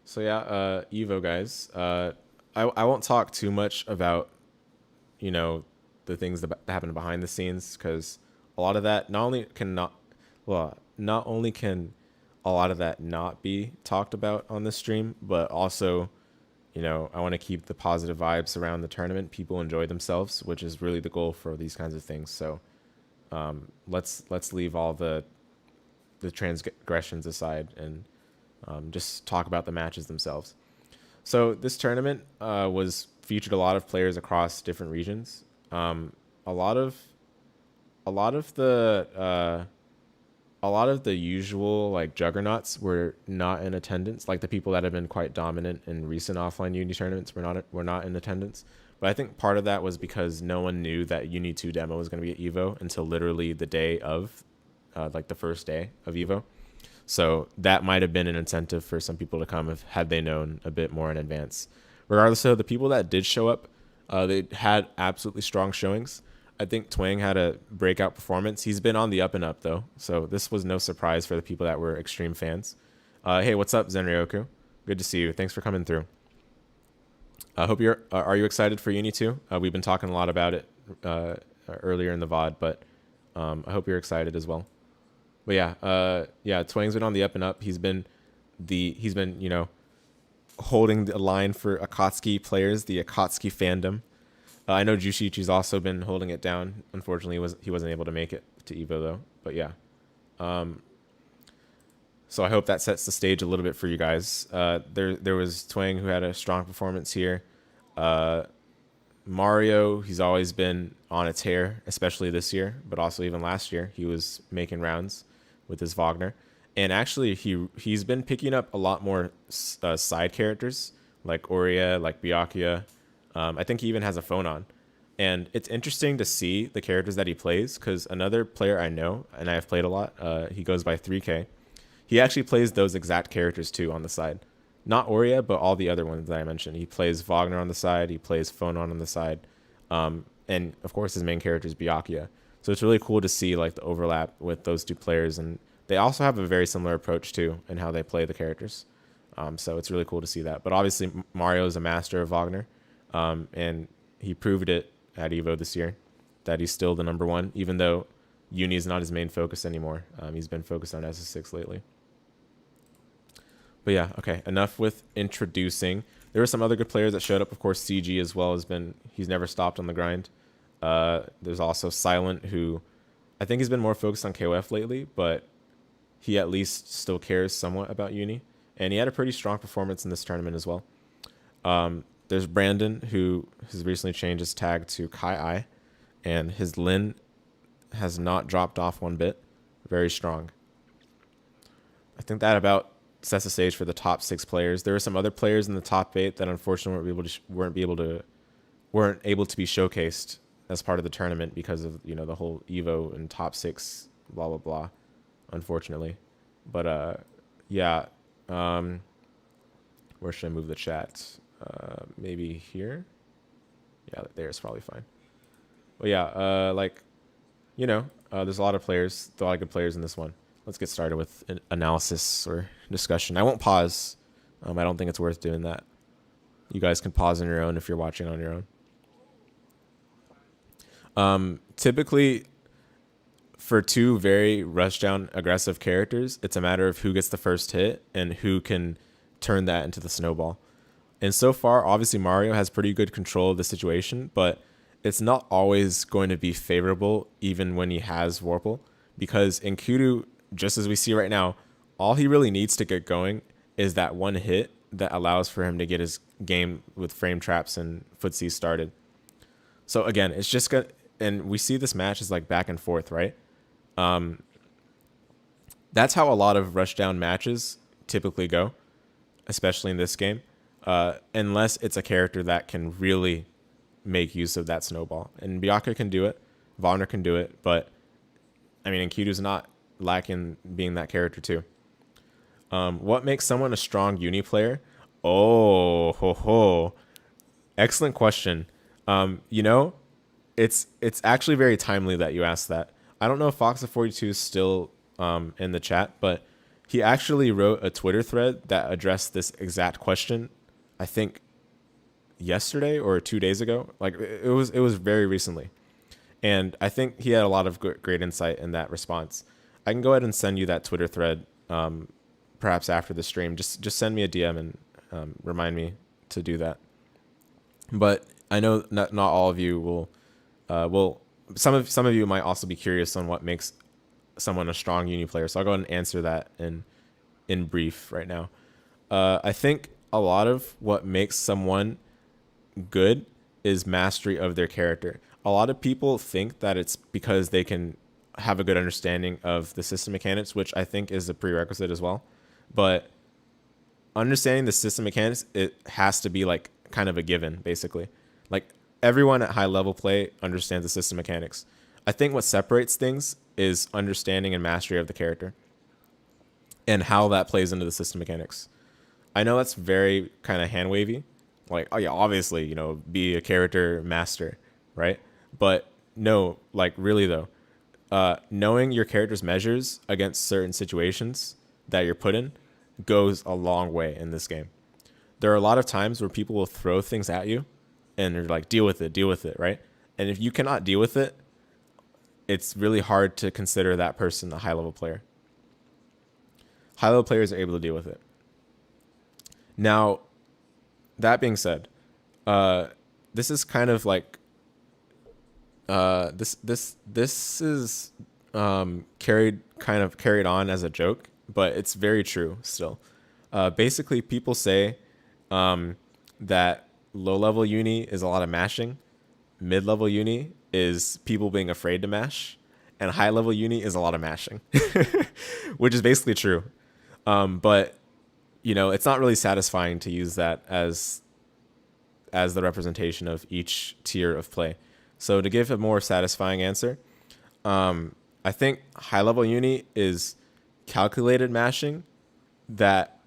So yeah, Evo guys. I won't talk too much about you know the things that happen behind the scenes because a lot of that not only can a lot of that not be talked about on this stream, but also I want to keep the positive vibes around the tournament. People enjoy themselves, which is really the goal for these kinds of things. So let's leave all the transgressions aside and just talk about the matches themselves. So this tournament was featured a lot of players across different regions. A lot of a lot of the usual like juggernauts were not in attendance. Like the people that have been quite dominant in recent offline Uni tournaments were not in attendance. But I think part of that was because no one knew that Uni 2 demo was going to be at Evo until literally the day of, like the first day of Evo. So that might have been an incentive for some people to come if had they known a bit more in advance. Regardless of the people that did show up, they had absolutely strong showings. I think Twang had a breakout performance. He's been on the up and up though, so this was no surprise for the people that were extreme fans. Hey, what's up, Zenryoku? Good to see you. Thanks for coming through. I hope you're. Are you excited for Uni 2? We've been talking a lot about it earlier in the VOD, but I hope you're excited as well. But yeah, Twang's been on the up and up. He's been holding the line for Akatsuki players, the Akatsuki fandom. I know Jushichi's also been holding it down. Unfortunately, he wasn't able to make it to Evo though. But yeah, so I hope that sets the stage a little bit for you guys. There was Twang who had a strong performance here. Mario, he's always been on a tear, especially this year, but also even last year he was making rounds with his Wagner. And actually, he's been picking up a lot more side characters like Oria, like Byakuya. I think he even has a Phonon. And it's interesting to see the characters that he plays because another player I know, and I have played a lot, he goes by 3K. He actually plays those exact characters too on the side. Not Oria, but all the other ones that I mentioned. He plays Wagner on the side. He plays Phonon on the side. And of course, his main character is Byakuya. So it's really cool to see like the overlap with those two players. And they also have a very similar approach too in how they play the characters. So it's really cool to see that. But obviously, Mario is a master of Wagner. And he proved it at EVO this year that he's still the number one, even though Uni is not his main focus anymore. He's been focused on SS6 lately. But yeah, okay, enough with introducing. There were some other good players that showed up. Of course, CG as well he's never stopped on the grind. There's also Silent, who I think he's been more focused on KOF lately, but he at least still cares somewhat about Uni. And he had a pretty strong performance in this tournament as well. There's Brandon, who has recently changed his tag to KaiAi, and his Linne has not dropped off one bit. Very strong. I think that about sets the stage for the top 6 players. There were some other players in the top 8 that unfortunately weren't able to be showcased as part of the tournament because of the whole Evo and top 6 blah blah blah. Unfortunately, but yeah. Where should I move the chat? Maybe here. Yeah, there's probably fine. Well, yeah, there's a lot of good players in this one. Let's get started with an analysis or discussion. I won't pause. I don't think it's worth doing that. You guys can pause on your own if you're watching on your own. Typically, for two very rushdown aggressive characters, it's a matter of who gets the first hit and who can turn that into the snowball. And so far, obviously, Mario has pretty good control of the situation, but it's not always going to be favorable even when he has Warple, because Enkidu, just as we see right now, all he really needs to get going is that one hit that allows for him to get his game with frame traps and footsies started. So again, it's just good. And we see this match is like back and forth, right? That's how a lot of rushdown matches typically go, especially in this game, unless it's a character that can really make use of that snowball. And Byakuya can do it, Wagner can do it, but I mean, Enkidu's not lacking being that character too. What makes someone a strong Uni player? Oh, ho, ho. Excellent question. It's actually very timely that you asked that. I don't know if Fox42 is still in the chat, but He actually wrote a Twitter thread that addressed this exact question, I think yesterday or 2 days ago. Like it was very recently. And I think he had a lot of great insight in that response. I can go ahead and send you that Twitter thread, perhaps after the stream. Just send me a DM and remind me to do that. But I know not all of you will. Some of you might also be curious on what makes someone a strong uni player. So I'll go ahead and answer that in brief right now. I think a lot of what makes someone good is mastery of their character. A lot of people think that it's because they can have a good understanding of the system mechanics, which I think is a prerequisite as well. But understanding the system mechanics, it has to be like kind of a given, basically. Like everyone at high level play understands the system mechanics. I think what separates things is understanding and mastery of the character and how that plays into the system mechanics. I know that's very kind of hand wavy. Like, oh yeah, obviously, be a character master, right? But no, like really though, knowing your character's measures against certain situations that you're put in goes a long way in this game. There are a lot of times where people will throw things at you and they're like, deal with it, right? And if you cannot deal with it, it's really hard to consider that person a high level player. High level players are able to deal with it. Now, that being said, this is kind of like this is carried on as a joke, but it's very true still. Basically, people say that low level uni is a lot of mashing, mid level uni is people being afraid to mash, and high level uni is a lot of mashing, which is basically true. But it's not really satisfying to use that as the representation of each tier of play. So to give a more satisfying answer, I think high level uni is calculated mashing that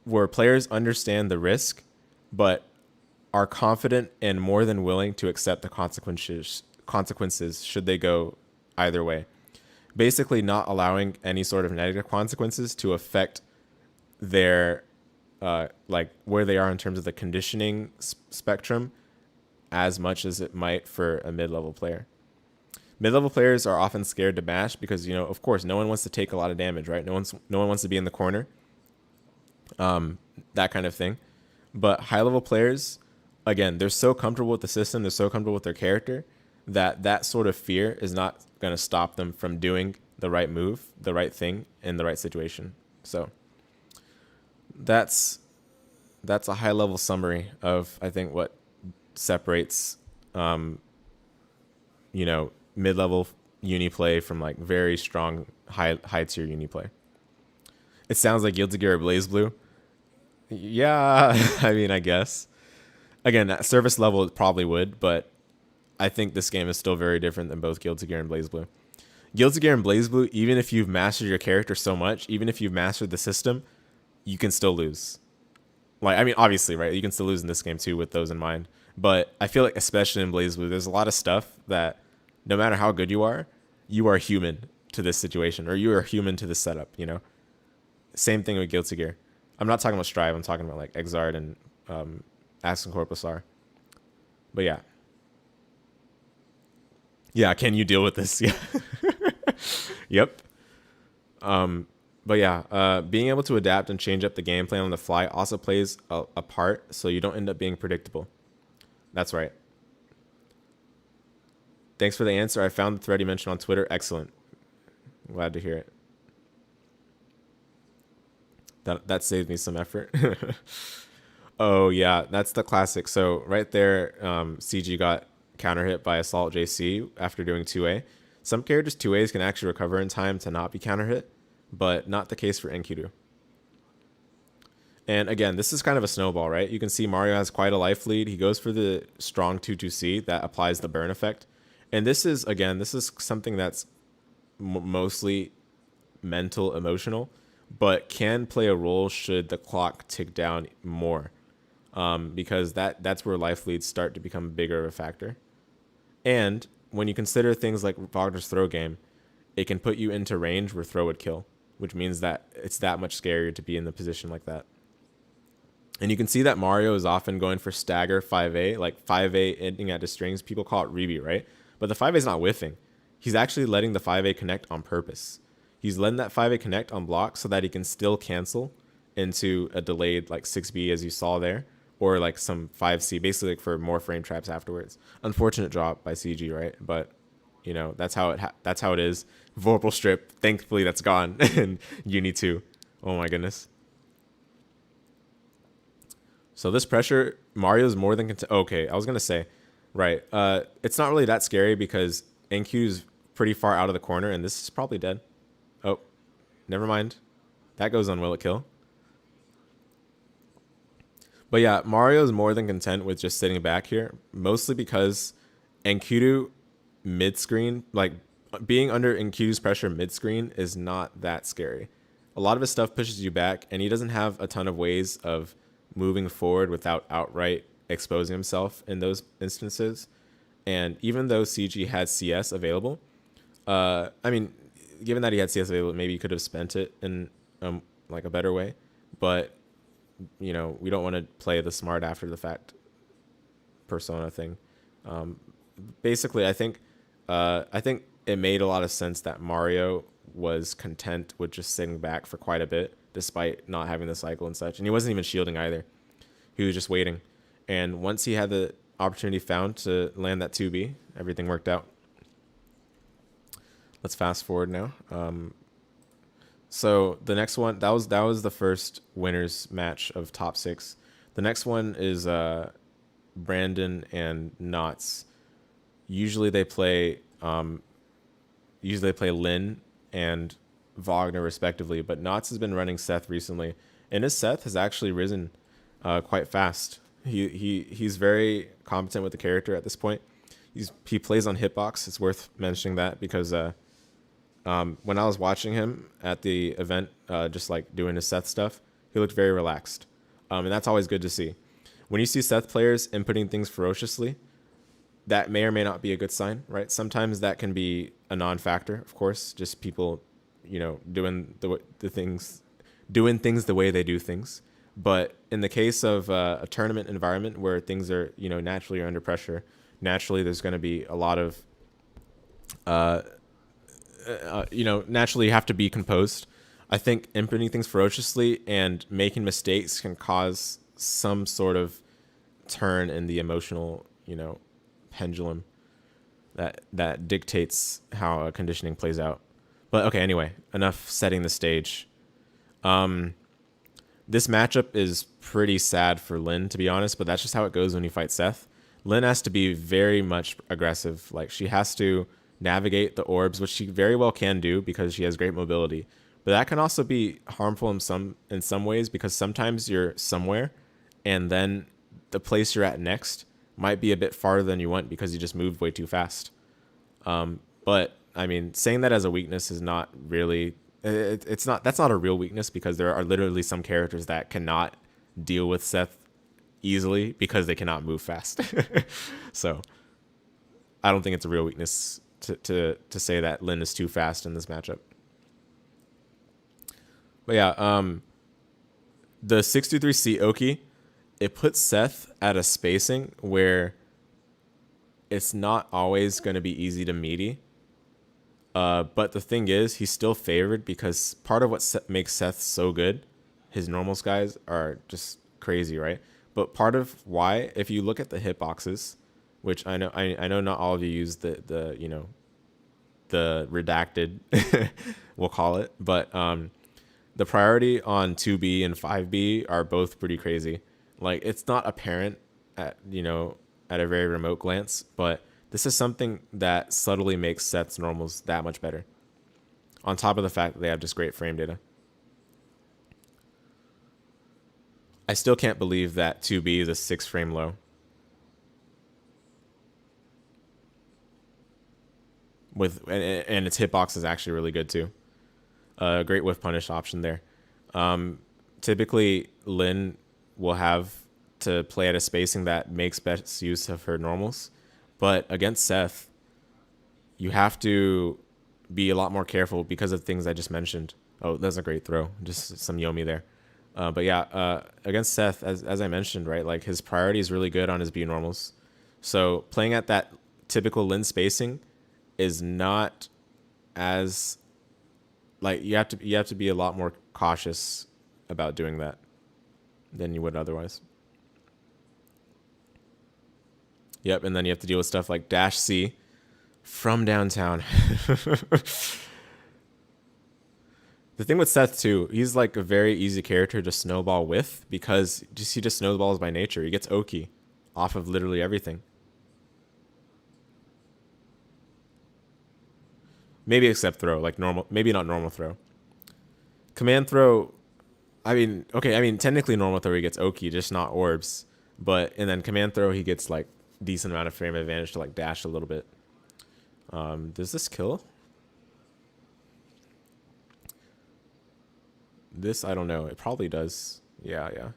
where players understand the risk, but are confident and more than willing to accept the consequences should they go either way. Basically not allowing any sort of negative consequences to affect their like where they are in terms of the conditioning spectrum as much as it might for a mid-level player. Mid-level players are often scared to mash because, of course, no one wants to take a lot of damage, right? No one wants to be in the corner, that kind of thing. But high-level players, again, they're so comfortable with the system, they're so comfortable with their character that sort of fear is not going to stop them from doing the right move, the right thing in the right situation. So that's a high-level summary of, I think, what separates mid-level uni play from like very strong high tier uni play. It sounds like Guilty Gear or BlazBlue. Yeah, I mean, I guess. Again, at service level it probably would, but I think this game is still very different than both Guilty Gear and BlazBlue. Guilty Gear and BlazBlue, even if you've mastered your character so much, even if you've mastered the system, you can still lose. Like, I mean, obviously, right? You can still lose in this game too with those in mind. But I feel like, especially in BlazBlue, there's a lot of stuff that no matter how good you are human to this situation, or you are human to this setup, Same thing with Guilty Gear. I'm not talking about Strive. I'm talking about like Exard and Ascent Corpusar. But yeah. Yeah, can you deal with this? Yeah. Yep. But yeah, being able to adapt and change up the game plan on the fly also plays a part, so you don't end up being predictable. That's right. Thanks for the answer. I found the thread you mentioned on Twitter. Excellent. Glad to hear it. That saved me some effort. Oh, yeah, that's the classic. So right there, CG got counter hit by Assault JC after doing 2A. Some characters 2As can actually recover in time to not be counter hit, but not the case for Enkidu. And again, this is kind of a snowball, right? You can see Mario has quite a life lead. He goes for the strong 2-2C that applies the burn effect. And this is something that's mostly mental, emotional, but can play a role should the clock tick down more. Because that's where life leads start to become bigger of a factor. And when you consider things like Wagner's throw game, it can put you into range where throw would kill. which means that it's that much scarier to be in the position like that. And you can see that Mario is often going for stagger 5A, like 5A ending at the strings. People call it Rebi, right? But the 5A is not whiffing. He's actually letting the 5A connect on purpose. He's letting that 5A connect on block so that he can still cancel into a delayed like 6B as you saw there, or like some 5C, basically like for more frame traps afterwards. Unfortunate drop by CG, right? But you know, that's how it is. Vorpal strip, thankfully that's gone. And Uni 2. Oh my goodness. So this pressure, Mario's more than okay, I was gonna say, right. It's not really that scary because Enkidu's pretty far out of the corner, and this is probably dead. Oh, never mind. That goes on Will It Kill. But yeah, Mario's more than content with just sitting back here, mostly because Enkidu mid-screen, like being under Enkidu's pressure mid-screen is not that scary. A lot of his stuff pushes you back, and he doesn't have a ton of ways of moving forward without outright exposing himself in those instances. And even though CG had CS available, I mean, given that he had CS available, maybe he could have spent it in like a better way. But you know, we don't want to play the smart after the fact persona thing. Basically, I think it made a lot of sense that Mario was content with just sitting back for quite a bit, despite not having the cycle and such. And he wasn't even shielding either. He was just waiting. And once he had the opportunity found to land that 2B, everything worked out. Let's fast forward now. So the next one, that was the first winners match of top 6. The next one is Brandon and Knots. Usually they play Linne and Wagner respectively, but Knots has been running Seth recently, and his Seth has actually risen quite fast. He's very competent with the character at this point. He plays on hitbox. It's worth mentioning that because when I was watching him at the event, just like doing his Seth stuff, he looked very relaxed, and that's always good to see. When you see Seth players inputting things ferociously, that may or may not be a good sign, right? Sometimes that can be a non-factor, of course, just people, you know, doing things the way they do things. But in the case of a tournament environment where things are, you know, naturally under pressure, naturally there's going to be a lot of, you know, naturally you have to be composed. I think inputting things ferociously and making mistakes can cause some sort of turn in the emotional, you know, pendulum that dictates how conditioning plays out. But okay, anyway, enough setting the stage. This matchup is pretty sad for Linne, to be honest, but that's just how it goes when you fight Seth. Linne has to be very much aggressive. Like, she has to navigate the orbs, which she very well can do because she has great mobility. But that can also be harmful in some ways, because sometimes you're somewhere and then the place you're at next might be a bit farther than you want because you just moved way too fast. But I mean, saying that as a weakness is not really, that's not a real weakness, because there are literally some characters that cannot deal with Seth easily because they cannot move fast. So I don't think it's a real weakness to say that Linne is too fast in this matchup. But yeah, the 623C Oki, it puts Seth at a spacing where it's not always going to be easy to meaty. But the thing is, he's still favored because part of what makes Seth so good, his normal skies are just crazy, right? But part of why, if you look at the hitboxes, which I know not all of you use the you know, the redacted, we'll call it, but the priority on 2B and 5B are both pretty crazy. Like, it's not apparent at a very remote glance, but this is something that subtly makes Seth's normals that much better, on top of the fact that they have just great frame data. I still can't believe that 2B is a 6 frame low. And its hitbox is actually really good too. Great whiff punish option there. Typically, Linne will have to play at a spacing that makes best use of her normals. But against Seth, you have to be a lot more careful because of things I just mentioned. Oh, that's a great throw. Just some Yomi there. But yeah, against Seth, as I mentioned, right, like his priority is really good on his B normals. So playing at that typical Linne spacing is not as like you have to be a lot more cautious about doing that than you would otherwise. Yep, and then you have to deal with stuff like dash C from downtown. The thing with Seth too, he's like a very easy character to snowball with because he just snowballs by nature. He gets Oki off of literally everything. Maybe except throw, like normal, maybe not normal throw. Command throw, I mean, okay, I mean technically normal throw he gets Oki, just not orbs. But and then command throw he gets like decent amount of frame advantage to like dash a little bit. Does this kill? This I don't know. It probably does. Yeah, yeah.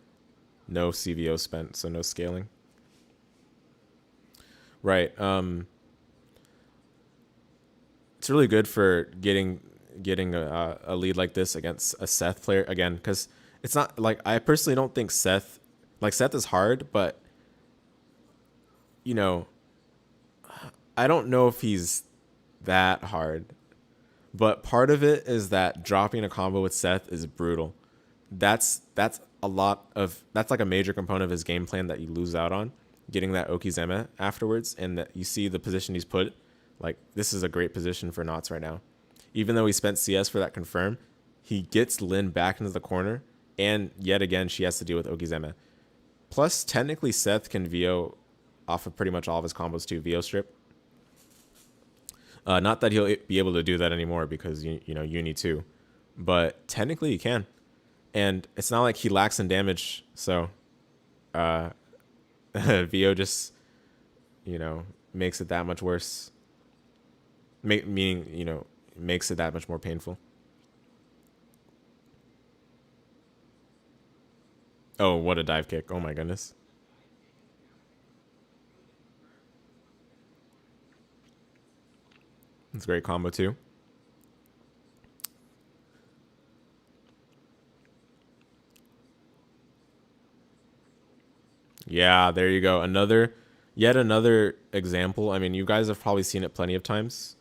No CVO spent, so no scaling. Right. It's really good for getting a lead like this against a Seth player again, because it's not like I personally don't think Seth is hard, but you know, I don't know if he's that hard. But part of it is that dropping a combo with Seth is brutal. That's a lot of that's like a major component of his game plan that you lose out on, getting that Okizeme afterwards, and that you see the position he's put. Like this is a great position for Knots right now. Even though he spent CS for that confirm, he gets Linne back into the corner, and yet again she has to deal with Okizeme. Plus, technically Seth can VO off of pretty much all of his combos too, VO strip. Not that he'll be able to do that anymore because you know Uni too, but technically he can, and it's not like he lacks in damage. So, VO just makes it that much worse. Meaning makes it that much more painful. Oh, what a dive kick! Oh my goodness. It's a great combo too. Yeah, there you go. Yet another example. I mean, you guys have probably seen it plenty of times.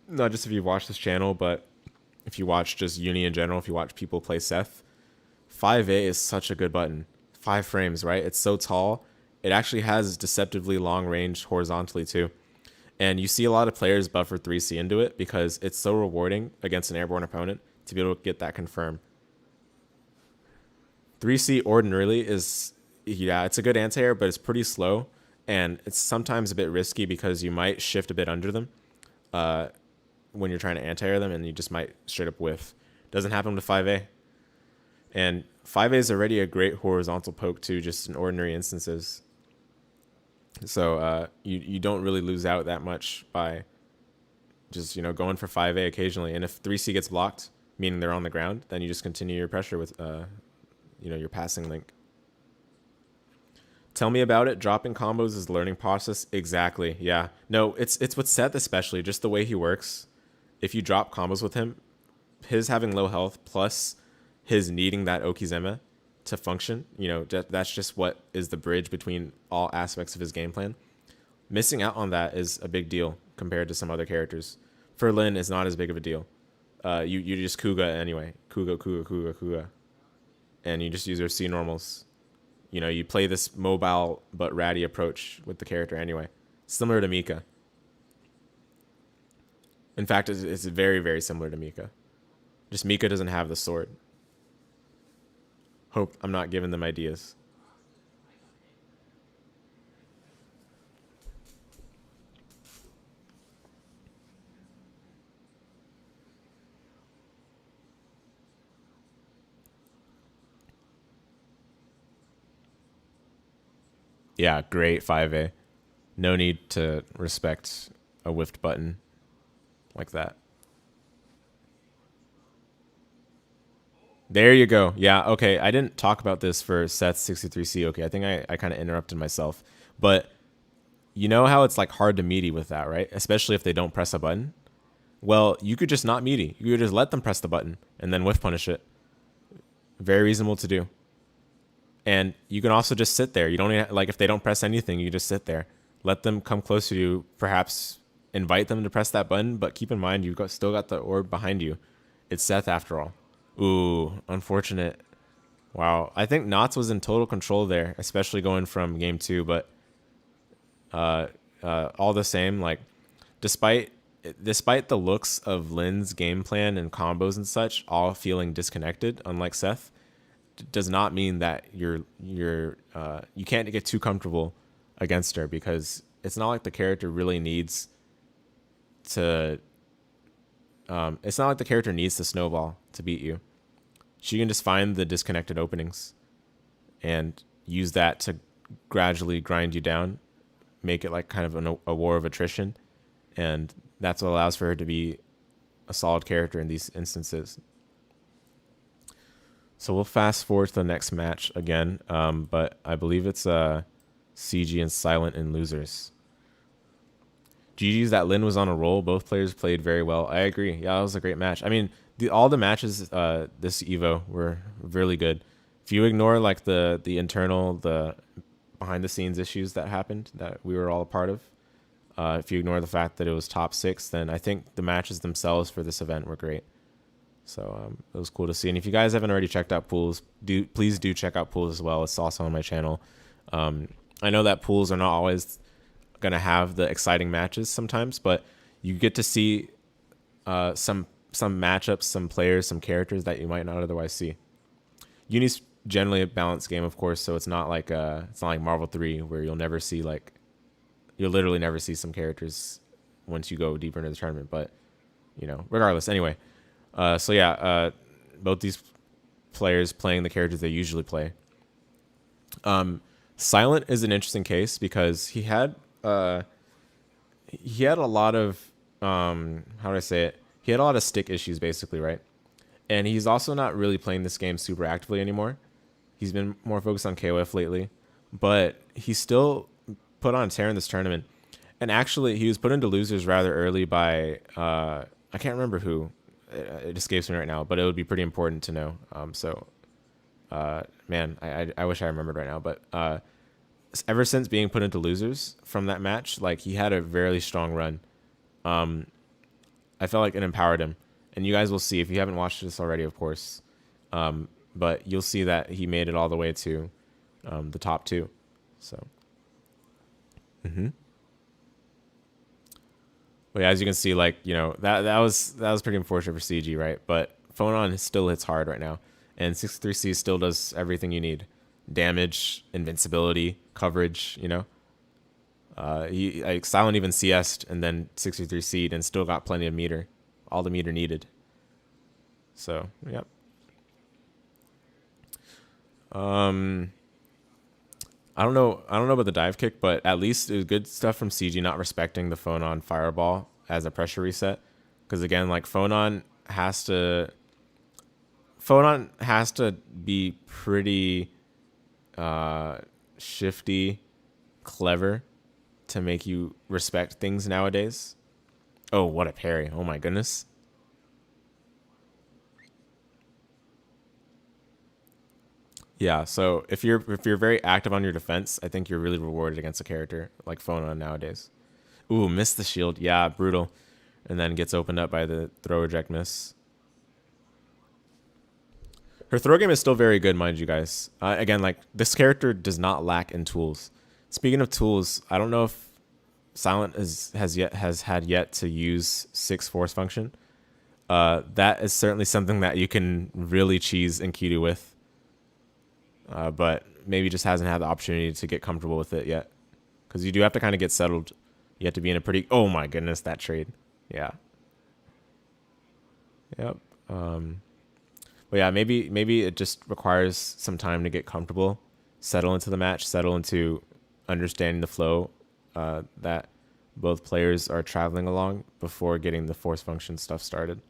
Not just if you've watched this channel, but if you watch just Uni in general, if you watch people play Seth, 5A is such a good button. 5 frames, right? It's so tall. It actually has deceptively long range horizontally too. And you see a lot of players buffer 3C into it because it's so rewarding against an airborne opponent to be able to get that confirm. 3C ordinarily is, yeah, it's a good anti-air, but it's pretty slow. And it's sometimes a bit risky because you might shift a bit under them when you're trying to anti-air them, and you just might straight up whiff. Doesn't happen with 5A. And 5A is already a great horizontal poke too, just in ordinary instances. So you don't really lose out that much by just going for 5A occasionally. And if 3C gets blocked, meaning they're on the ground, then you just continue your pressure with your passing link. Tell me about it. Dropping combos is a learning process. Exactly. Yeah. No, it's with Seth especially, just the way he works. If you drop combos with him, his having low health plus his needing that Okizeme to function, that's just what is the bridge between all aspects of his game plan. Missing out on that is a big deal compared to some other characters. For Linne, it's not as big of a deal. You just Kuga anyway. Kuga. And you just use your C normals. You play this mobile but ratty approach with the character anyway. Similar to Mika. In fact, it's very, very similar to Mika. Just Mika doesn't have the sword. Hope I'm not giving them ideas. Yeah, great 5A. No need to respect a whiffed button like that. There you go. Yeah, okay. I didn't talk about this for Seth 63C. Okay, I think I kind of interrupted myself. But you know how it's like hard to meaty with that, right? Especially if they don't press a button. Well, you could just not meaty. You could just let them press the button and then whiff punish it. Very reasonable to do. And you can also just sit there. You don't even, like, if they don't press anything, you just sit there. Let them come close to you. Perhaps invite them to press that button, but keep in mind you've still got the orb behind you. It's Seth after all. Ooh, unfortunate. Wow, I think Knots was in total control there, especially going from game 2. But all the same, like, despite the looks of Linne's game plan and combos and such all feeling disconnected, unlike Seth, does not mean that you can't get too comfortable against her, because it's not like the character really needs to. It's not like the character needs to snowball to beat you. She can just find the disconnected openings and use that to gradually grind you down, make it like kind of a war of attrition, and that's what allows for her to be a solid character in these instances. So we'll fast forward to the next match again, but I believe it's CG and Silent in losers. GG's that Linne was on a roll. Both players played very well. I agree. Yeah, that was a great match. I mean, all the matches this EVO were really good. If you ignore like the internal, the behind the scenes issues that happened that we were all a part of, if you ignore the fact that it was top 6, then I think the matches themselves for this event were great. So it was cool to see. And if you guys haven't already checked out pools, please do check out pools as well. It's also on my channel. I know that pools are not always going to have the exciting matches sometimes, but you get to see some matchups, some players, some characters that you might not otherwise see. Uni's generally a balanced game, of course, so it's not like Marvel 3 where you'll literally never see some characters once you go deeper into the tournament. But regardless, anyway. So yeah, both these players playing the characters they usually play. Silent is an interesting case because he had a lot of how do I say it? He had a lot of stick issues basically, right? And he's also not really playing this game super actively anymore. He's been more focused on KOF lately, but he still put on a tear in this tournament. And actually, he was put into losers rather early by I can't remember who. It escapes me right now, but it would be pretty important to know. Man, I wish I remembered right now. But ever since being put into losers from that match, like, he had a very strong run. I felt like it empowered him. And you guys will see, if you haven't watched this already, of course. But you'll see that he made it all the way to the top 2. So. But yeah, as you can see, like, that was pretty unfortunate for CG, right? But Phonon still hits hard right now, and 63C still does everything you need: damage, invincibility, coverage. He Silent even CS'd and then 63C'd and still got plenty of meter, all the meter needed. So yep. I don't know about the dive kick, but at least it was good stuff from CG not respecting the Phonon fireball as a pressure reset. Because again, like, Phonon has to be pretty shifty, clever to make you respect things nowadays. Oh, what a parry. Oh my goodness. Yeah, so if you're very active on your defense, I think you're really rewarded against a character like Phonon nowadays. Ooh, missed the shield. Yeah, brutal. And then gets opened up by the throw reject miss. Her throw game is still very good, mind you guys. Again, like, this character does not lack in tools. Speaking of tools, I don't know if Silent has had yet to use 6 force function. That is certainly something that you can really cheese Enkidu with. But maybe just hasn't had the opportunity to get comfortable with it yet. Because you do have to kind of get settled. You have to be in a pretty... Oh my goodness, that trade. Yeah. Yep. But yeah, maybe it just requires some time to get comfortable, settle into the match, settle into understanding the flow that both players are traveling along before getting the force function stuff started.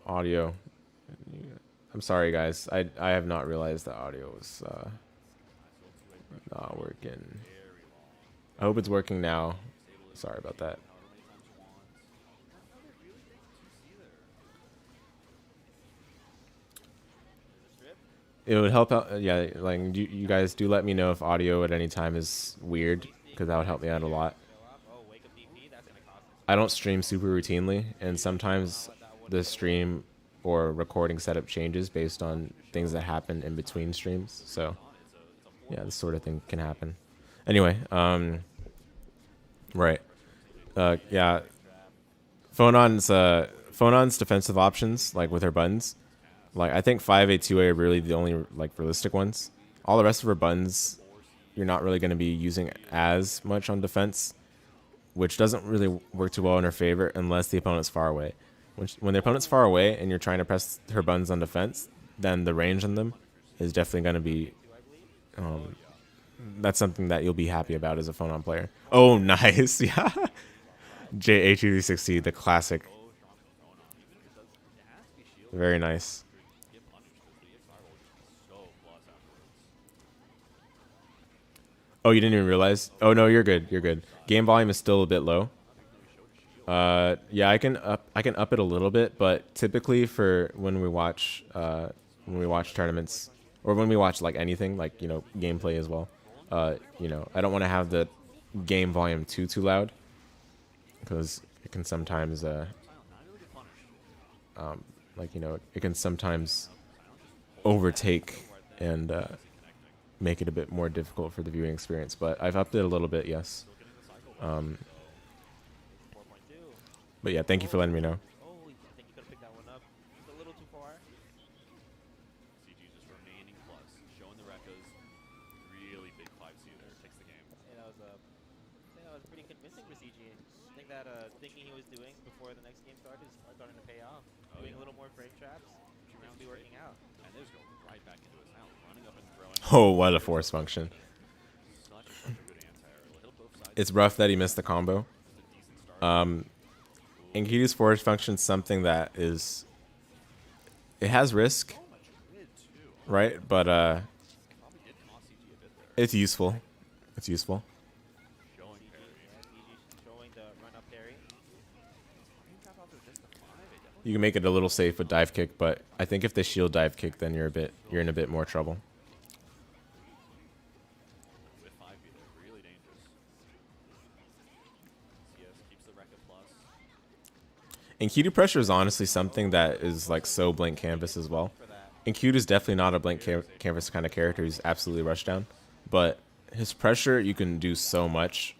Audio. I'm sorry, guys. I have not realized the audio was not working. I hope it's working now. Sorry about that. It would help out. Yeah, like you guys do let me know if audio at any time is weird, because that would help me out a lot. I don't stream super routinely, and sometimes the stream or recording setup changes based on things that happen in between streams. So yeah, this sort of thing can happen. Anyway, right. Yeah, Phonon's defensive options, like with her buttons, like I think 5A2A are really the only like realistic ones. All the rest of her buttons, you're not really going to be using as much on defense, which doesn't really work too well in her favor unless the opponent's far away. When the opponent's far away and you're trying to press her buttons on defense, then the range on them is definitely going to be. That's something that you'll be happy about as a Phonon player. Oh, nice, yeah. JH360, the classic. Very nice. Oh, you didn't even realize? Oh no, you're good. You're good. Game volume is still a bit low. Yeah, I can up it a little bit, but typically for when we watch tournaments or when we watch like anything, like gameplay as well, I don't want to have the game volume too loud, because it can sometimes it can sometimes overtake and make it a bit more difficult for the viewing experience. But I've upped it a little bit, yes. But yeah, thank you for letting me know. Thinking he was doing before the next game started is starting to pay off. Doing a little more frame traps, seems to be working out. And there's going right back into his mouth, running up and throwing. Oh, what a force function. It's rough that he missed the combo. Enkidu's force function is something that is, it has risk, right? But it's useful. It's useful. You can make it a little safe with dive kick, but I think if they shield dive kick, then you're in a bit more trouble. Enkidu pressure is honestly something that is like so blank canvas as well. Enkidu is definitely not a blank canvas kind of character. He's absolutely rush down, but his pressure you can do so much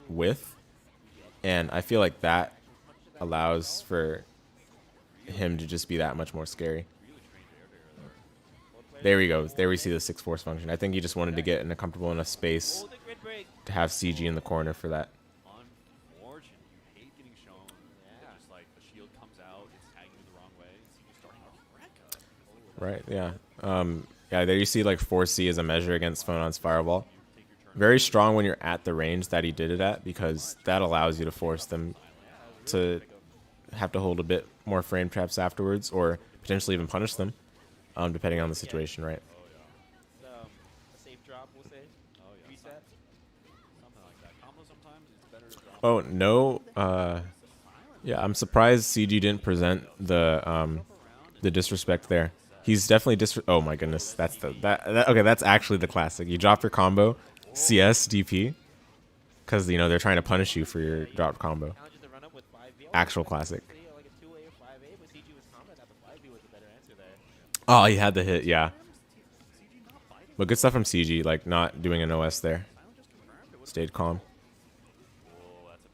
with, and I feel like that allows for him to just be that much more scary. There we go. There we see the 6 force function. I think he just wanted to get in a comfortable enough space to have CG in the corner for that. Right, yeah. Yeah, there you see like 4C as a measure against Phonon's Fireball. Very strong when you're at the range that he did it at, because that allows you to force them to have to hold a bit more frame traps afterwards, or potentially even punish them, depending on the situation, right? Oh, no. Yeah, I'm surprised CG didn't present the disrespect there. He's definitely oh my goodness, that's okay, that's actually the classic. You drop your combo, CS DP, because they're trying to punish you for your drop combo. Actual classic. Oh, he had the hit, yeah. But good stuff from CG, like not doing an OS there. Stayed calm.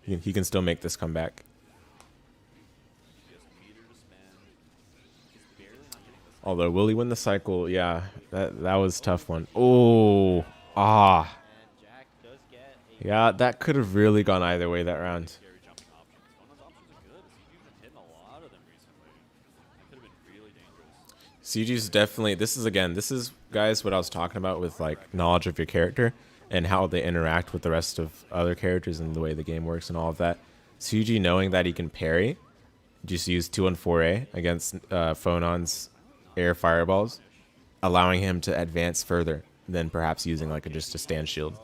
He can still make this comeback. Although, will he win the cycle? Yeah, that was a tough one. Oh, yeah, that could have really gone either way that round. CG's definitely, this is guys what I was talking about with like knowledge of your character and how they interact with the rest of other characters and the way the game works and all of that. CG knowing that he can parry, just use 2-on-4A against Phonon's air fireballs, allowing him to advance further than perhaps using like just a stand shield.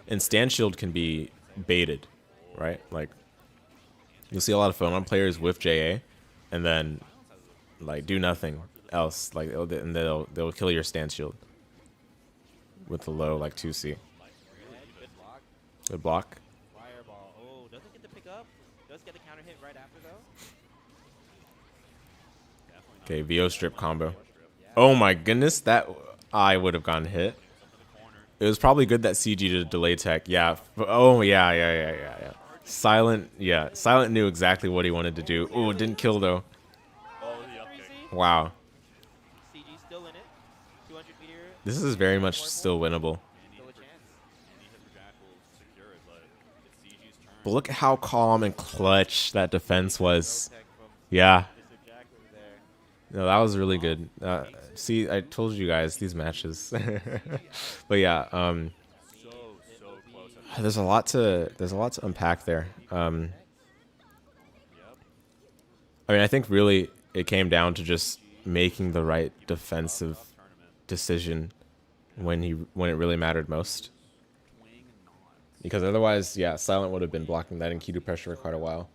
And stand shield can be baited, right? Like you'll see a lot of Phonon players with JA, and then like do nothing else. Like and they'll kill your stand shield with the low like 2C. Good block. Fireball. Oh, doesn't get to pick up. Does get the counter hit right after though. Okay, VO strip combo. Oh my goodness, that I would have gotten hit. It was probably good that CG did delay tech. Yeah. Oh yeah. Silent knew exactly what he wanted to do. Oh, it didn't kill though. Wow. CG still in it. 200 meter. This is very much still winnable. Still a chance. But look at how calm and clutch that defense was. Yeah. No, that was really good. See, I told you guys these matches. But yeah, there's a lot to unpack there. I mean, I think really it came down to just making the right defensive decision when it really mattered most. Because otherwise, yeah, Silent would have been blocking that Enkidu pressure for quite a while.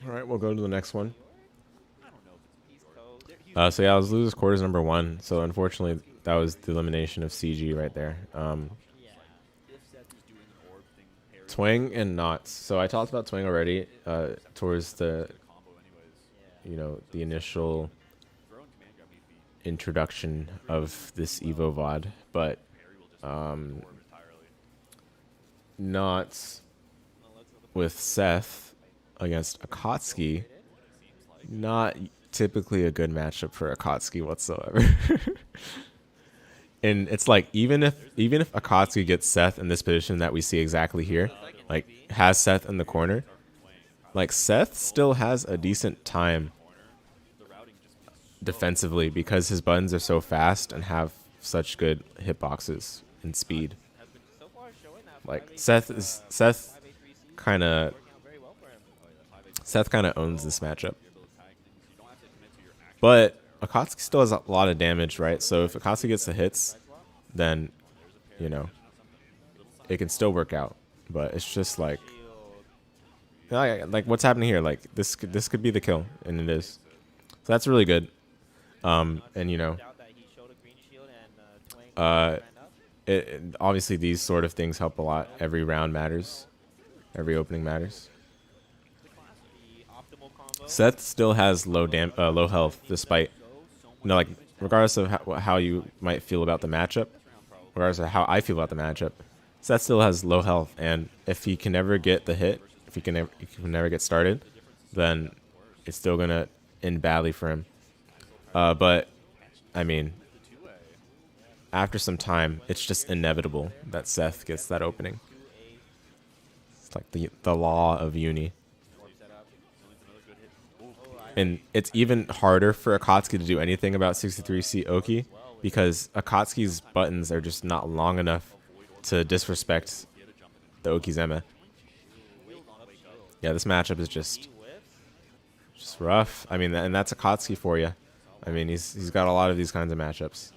All right, we'll go to the next one. So yeah, I was losers quarters number 1. So unfortunately, that was the elimination of CG right there. Twang and knots. So I talked about Twang already towards the, the initial introduction of this EVO VOD, but knots with Seth against Akatsuki, not typically a good matchup for Akatsuki whatsoever. And it's like even if Akatsuki gets Seth in this position that we see exactly here, like has Seth in the corner, like Seth still has a decent time defensively because his buttons are so fast and have such good hitboxes and speed. Like Seth kind of owns this matchup. But Akatsuki still has a lot of damage, right? So if Akatsuki gets the hits, then, it can still work out. But it's just like what's happening here? Like this could be the kill, and it is. So that's really good. And it obviously these sort of things help a lot. Every round matters. Every opening matters. Seth still has low health, despite regardless of how you might feel about the matchup, regardless of how I feel about the matchup, Seth still has low health, and if he can never get the hit, if he can never get started, then it's still gonna end badly for him. But I mean, after some time, it's just inevitable that Seth gets that opening. It's like the law of Uni. And it's even harder for Akatsuki to do anything about 63C Oki because Akatsuki's buttons are just not long enough to disrespect the Okizeme. Yeah, this matchup is just rough. I mean, and that's Akatsuki for you. I mean, he's got a lot of these kinds of matchups.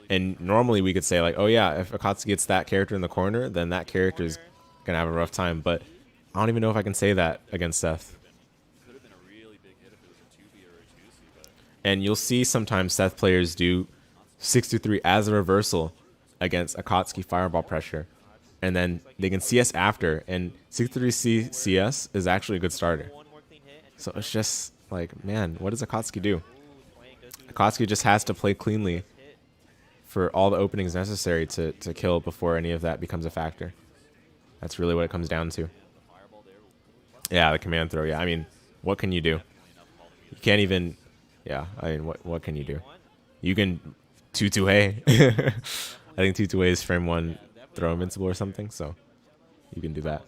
And normally we could say like, oh yeah, if Akatsuki gets that character in the corner, then that character is gonna have a rough time. But I don't even know if I can say that against Seth. And you'll see sometimes Seth players do 63 as a reversal against Akatsuki fireball pressure. And then they can CS after, and 63C CS is actually a good starter. So it's just like, man, what does Akatsuki do? Akatsuki just has to play cleanly for all the openings necessary to kill before any of that becomes a factor. That's really what it comes down to. Yeah, the command throw. Yeah, I mean, what can you do? You can't even... Yeah, I mean, what can you do? You can 2-2-A. I think 2-2-A is frame 1 throw invincible or something, so you can do that.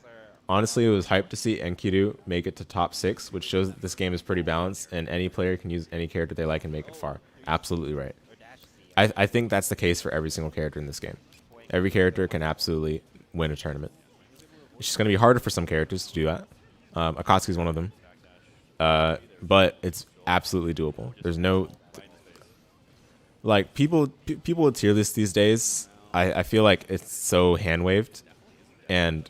Honestly, it was hyped to see Enkidu make it to top 6, which shows that this game is pretty balanced, and any player can use any character they like and make it far. Absolutely right. I think that's the case for every single character in this game. Every character can absolutely win a tournament. It's just going to be harder for some characters to do that. Akatsuki is one of them. But it's absolutely doable. There's no like people with tier lists these days. I feel like it's so hand waved, and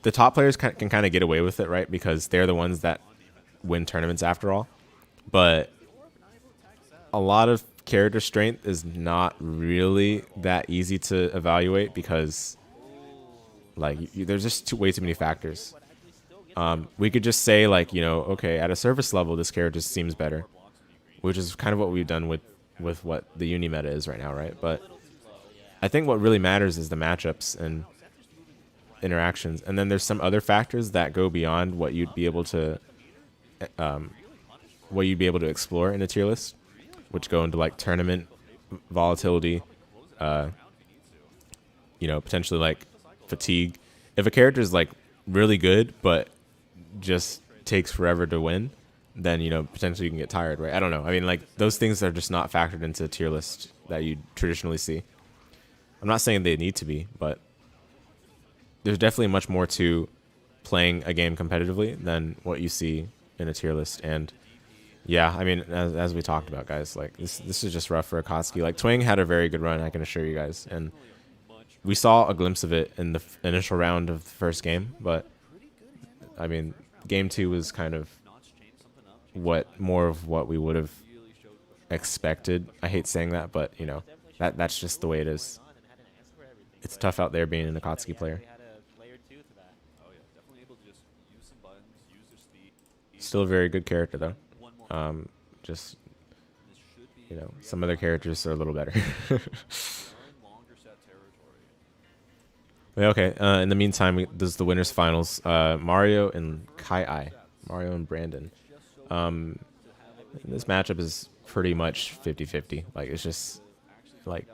the top players can kind of get away with it, right? Because they're the ones that win tournaments after all. But a lot of character strength is not really that easy to evaluate because like there's just way too many factors. We could just say like, you know, okay, at a surface level, this character seems better, which is kind of what we've done with what the uni meta is right now, right? But I think what really matters is the matchups and interactions, and then there's some other factors that go beyond what you'd be able to explore in a tier list, which go into like tournament volatility, you know, potentially like fatigue. If a character is like really good but just takes forever to win, then, you know, potentially you can get tired, right? I don't know. I mean, like, those things are just not factored into a tier list that you traditionally see. I'm not saying they need to be, but there's definitely much more to playing a game competitively than what you see in a tier list. And yeah, I mean, as we talked about, guys, like this is just rough for Akatsuki. Like Twang had a very good run, I can assure you guys, and we saw a glimpse of it in the initial round of the first game. But I mean, game 2 was kind of more of what we would have expected. I hate saying that, but you know, that's just the way it is. It's tough out there being an Akatsuki player. Still a very good character though. Just, you know, some other characters are a little better. Okay. In the meantime, this is the winners finals. Mario and KaiAi. Mario and Brandon. This matchup is pretty much 50-50. Like, it's just like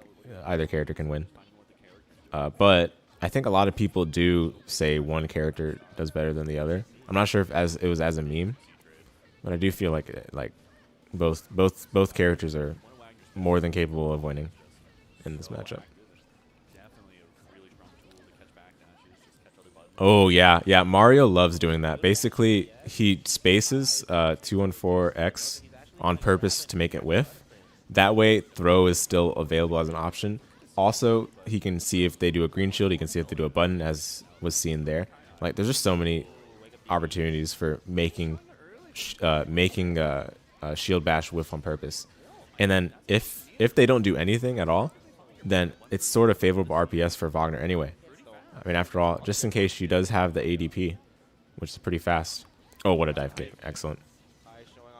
either character can win. But I think a lot of people do say one character does better than the other. I'm not sure if it was as a meme, but I do feel like both characters are more than capable of winning in this matchup. Oh yeah, Mario loves doing that. Basically, he spaces 214X on purpose to make it whiff. That way, throw is still available as an option. Also, he can see if they do a green shield. He can see if they do a button, as was seen there. Like, there's just so many opportunities for making shield bash whiff on purpose. And then if they don't do anything at all, then it's sort of favorable RPS for Wagner anyway. I mean, after all, just in case she does have the ADP, which is pretty fast. Oh, what a dive kick. Excellent.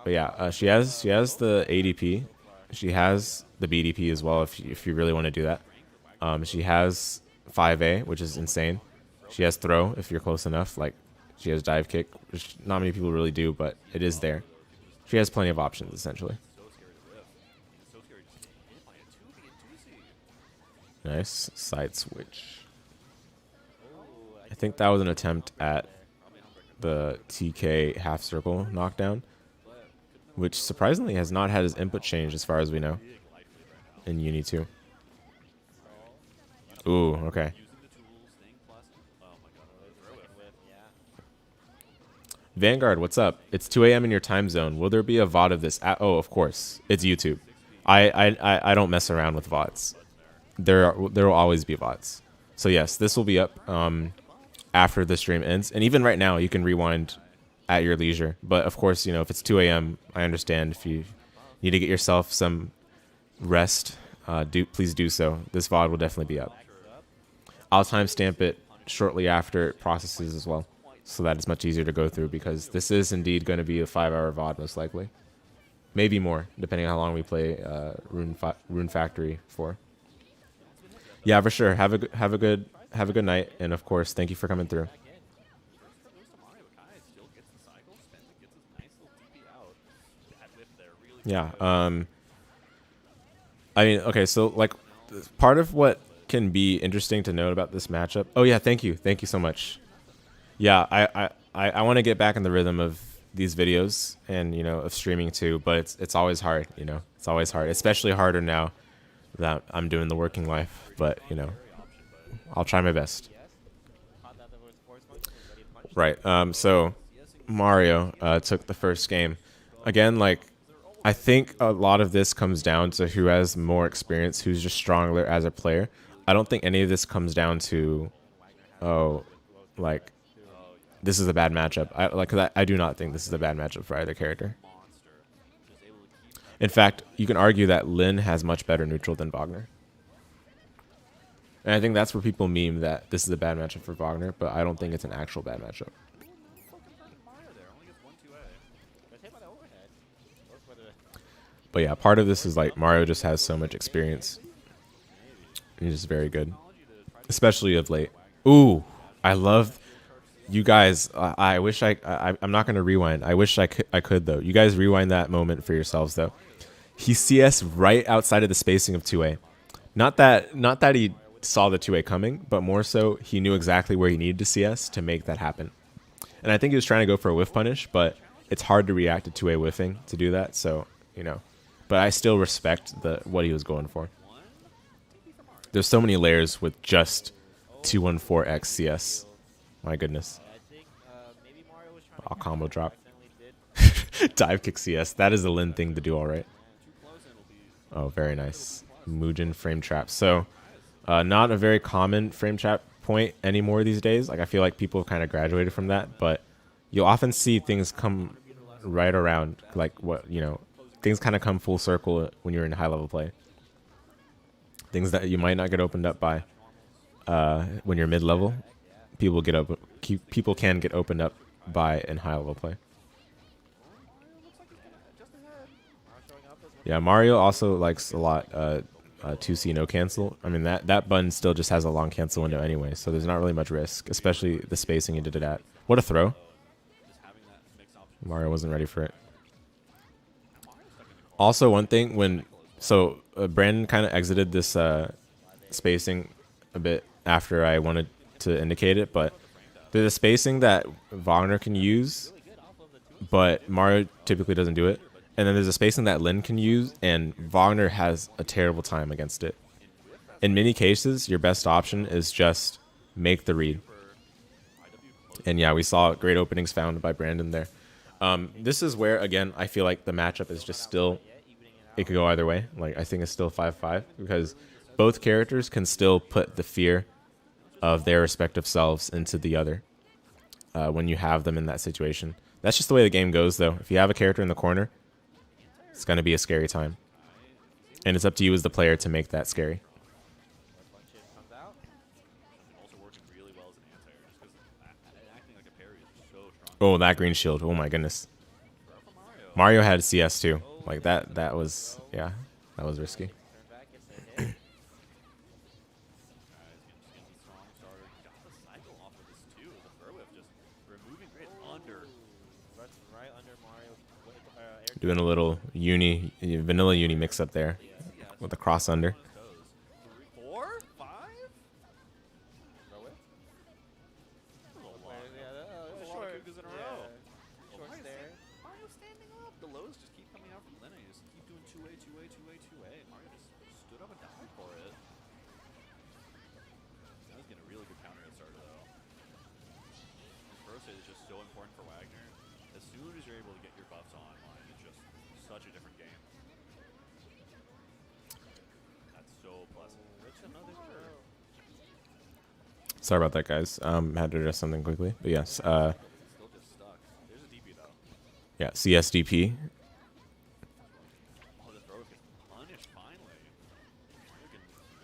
But yeah, she has the ADP. She has the BDP as well if you really want to do that. She has 5A, which is insane. She has throw if you're close enough. Like, she has dive kick, which not many people really do, but it is there. She has plenty of options, essentially. Nice side switch. I think that was an attempt at the TK half circle knockdown, which surprisingly has not had his input changed as far as we know in Uni 2. Ooh, okay. Vanguard, what's up? It's 2 a.m. in your time zone. Will there be a VOD of this? Oh, of course. It's YouTube. I don't mess around with VODs. There will always be VODs. So yes, this will be up after the stream ends. And even right now, you can rewind at your leisure. But of course, you know, if it's 2 a.m., I understand if you need to get yourself some rest, please do so. This VOD will definitely be up. I'll timestamp it shortly after it processes as well, so that it's much easier to go through, because this is indeed going to be a 5-hour VOD most likely. Maybe more, depending on how long we play Rune Factory for. Yeah, for sure. Have a good night, and of course, thank you for coming through. Yeah. I mean, okay, so like part of what can be interesting to note about this matchup. Oh yeah, thank you so much. Yeah, I want to get back in the rhythm of these videos and, you know, of streaming too, but it's always hard, you know. It's always hard, especially harder now that I'm doing the working life, but you know, I'll try my best. Yes. Caught that there was force function, was ready to punish. Right. So Mario took the first game. Again, like, I think a lot of this comes down to who has more experience, who's just stronger as a player. I don't think any of this comes down to, oh, like, this is a bad matchup. I do not think this is a bad matchup for either character. In fact, you can argue that Linne has much better neutral than Wagner. And I think that's where people meme that this is a bad matchup for Wagner, but I don't think it's an actual bad matchup. But yeah, part of this is like Mario just has so much experience. He's just very good, especially of late. Ooh, I love you guys. I wish I'm not gonna rewind. I wish I could though. You guys rewind that moment for yourselves though. He CS right outside of the spacing of 2A. Not that he saw the 2A coming, but more so he knew exactly where he needed to CS to make that happen. And I think he was trying to go for a whiff punish, but it's hard to react to 2A whiffing to do that. So, you know, but I still respect what he was going for. There's so many layers with just 214x CS. My goodness. I'll combo drop. Dive kick CS. That is a Linne thing to do, all right. Oh, very nice. Mugen frame trap. So, not a very common frame trap point anymore these days. Like, I feel like people have kind of graduated from that, but you'll often see things come right around, like what, you know, things kind of come full circle when you're in high level play. Things that you might not get opened up by when you're mid level, people can get opened up by in high level play. Yeah, Mario also likes a lot 2C no cancel. I mean, that button still just has a long cancel window anyway, so there's not really much risk, especially the spacing he did it at. What a throw. Mario wasn't ready for it. Also, one thing Brandon kind of exited this spacing a bit after I wanted to indicate it, but there's a spacing that Wagner can use, but Mario typically doesn't do it. And then there's a spacing that Linne can use, and Wagner has a terrible time against it. In many cases, your best option is just make the read. And yeah, we saw great openings found by Brandon there. This is where, again, I feel like the matchup is just still, it could go either way. Like, I think it's still 5-5 because both characters can still put the fear of their respective selves into the other when you have them in that situation. That's just the way the game goes, though. If you have a character in the corner, it's going to be a scary time. And it's up to you as the player to make that scary. Oh, that green shield. Oh, my goodness. Mario had CS, too. Like, that was, yeah, that was risky. Doing a little vanilla uni mix up there with a cross under. 4, 5? Short in a row. Short stare. Mario standing up. The lows just keep coming out from Linne. You just keep doing 2A, 2A, 2A, 2A. Mario just stood up and died for it. That was getting a really good counter at start, though. First hit is just so important for Wagner. As soon as you're able to get your buffs on, it's just such a different game. That's so pleasant. Sorry about that, guys. Had to address something quickly, but yes. Still just stuck. There's a DP though. Yeah, CSDP. Oh, the throw gets punished finally.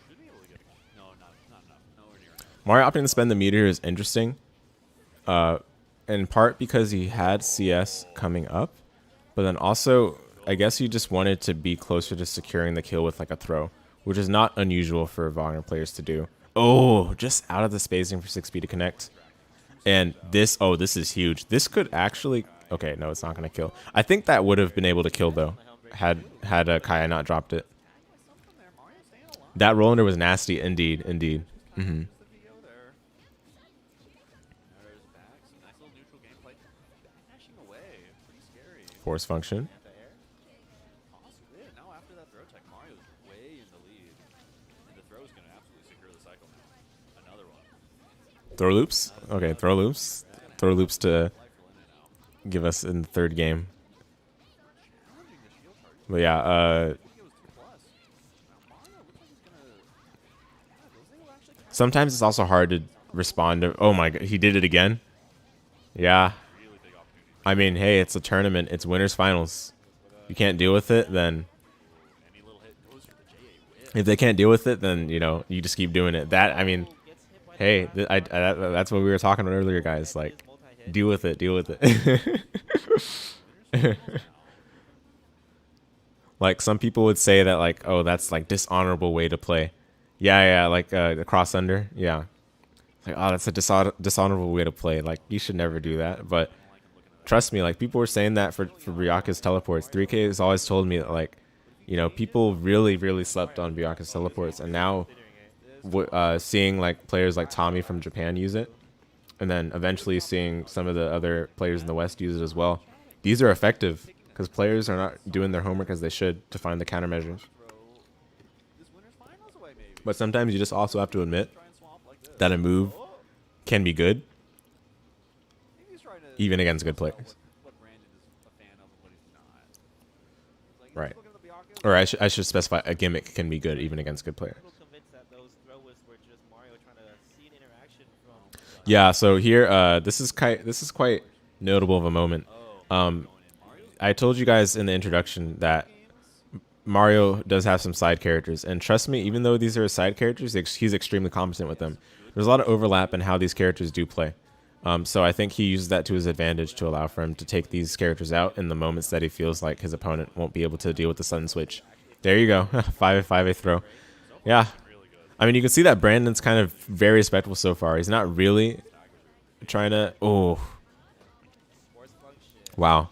Should be able to get. No, not enough. Nowhere near enough. Mario opting to spend the meteor is interesting. In part because he had CS coming up, but then also I guess he just wanted to be closer to securing the kill with like a throw, which is not unusual for Wagner players to do. Oh, just out of the spacing for 6B to connect. And this is huge. This could actually, okay, no, it's not going to kill. I think that would have been able to kill though, had KaiAi not dropped it. That roll under was nasty, indeed. Mm-hmm. Force function. Now after that throw tech, Mario's way in the lead. And the throw is going to absolutely secure the cycle now. Throw loops? Okay, throw loops. Throw loops to give us in the third game. But yeah, sometimes it's also hard to respond to. Oh my god, he did it again. Yeah. I mean, hey, it's a tournament. It's winners finals. You can't deal with it, then if they can't deal with it, then you know you just keep doing it. That I mean, hey, that's what we were talking about earlier, guys. Like, deal with it. Deal with it. Like some people would say that, like, oh, that's like dishonorable way to play. Yeah, like the cross under. Yeah, like, oh, that's a dishonorable way to play. Like, you should never do that. But trust me, like, people were saying that for Byakuya's teleports. 3K has always told me that, like, you know, people really slept on Byakuya's teleports, and now seeing like players like Tommy from Japan use it, and then eventually seeing some of the other players in the West use it as well. These are effective because players are not doing their homework as they should to find the countermeasures. But sometimes you just also have to admit that a move can be good, even against good players. Right. Or I should specify a gimmick can be good even against good players. Yeah, so here, this is quite notable of a moment. I told you guys in the introduction that Mario does have some side characters, and trust me, even though these are side characters, he's extremely competent with them. There's a lot of overlap in how these characters do play. So I think he uses that to his advantage to allow for him to take these characters out in the moments that he feels like his opponent won't be able to deal with the sudden switch. There you go, 5-5 throw. Yeah, I mean, you can see that Brandon's kind of very respectful so far. He's not really trying to. Oh, wow,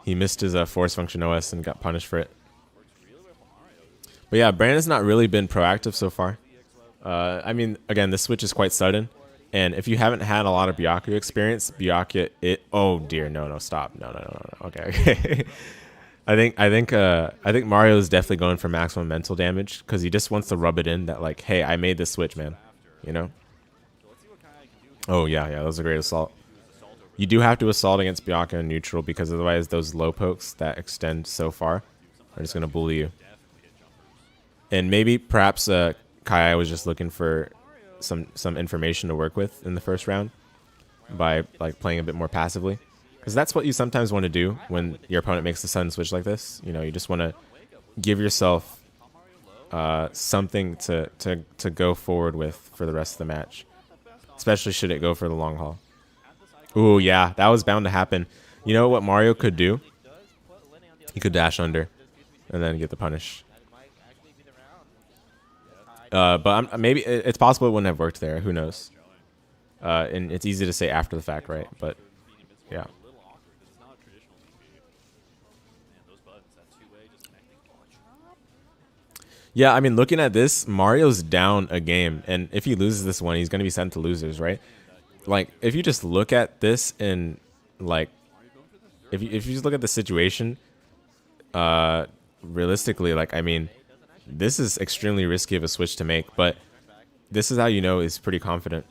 he missed his force function OS and got punished for it. But yeah, Brandon's not really been proactive so far. I mean, again, this switch is quite sudden. And if you haven't had a lot of Byakuya experience, oh dear, no, stop. No. Okay. I think Mario is definitely going for maximum mental damage because he just wants to rub it in that, like, hey, I made this switch, man. You know? Oh yeah, that was a great assault. You do have to assault against Byakuya in neutral because otherwise those low pokes that extend so far are just gonna bully you. And maybe perhaps KaiAi was just looking for some information to work with in the first round by like playing a bit more passively, because that's what you sometimes want to do when your opponent makes the sudden switch like this. You know, you just want to give yourself something to go forward with for the rest of the match, especially should it go for the long haul. Ooh, yeah, that was bound to happen. You know what Mario could do? He could dash under and then get the punish. But maybe it's possible it wouldn't have worked there. Who knows? And it's easy to say after the fact, right? But yeah. Yeah, I mean, looking at this, Mario's down a game, and if he loses this one, he's going to be sent to losers, right? Like, if you just look at this and like, if you just look at the situation, realistically, like, I mean, this is extremely risky of a switch to make, but this is how you know he's pretty confident.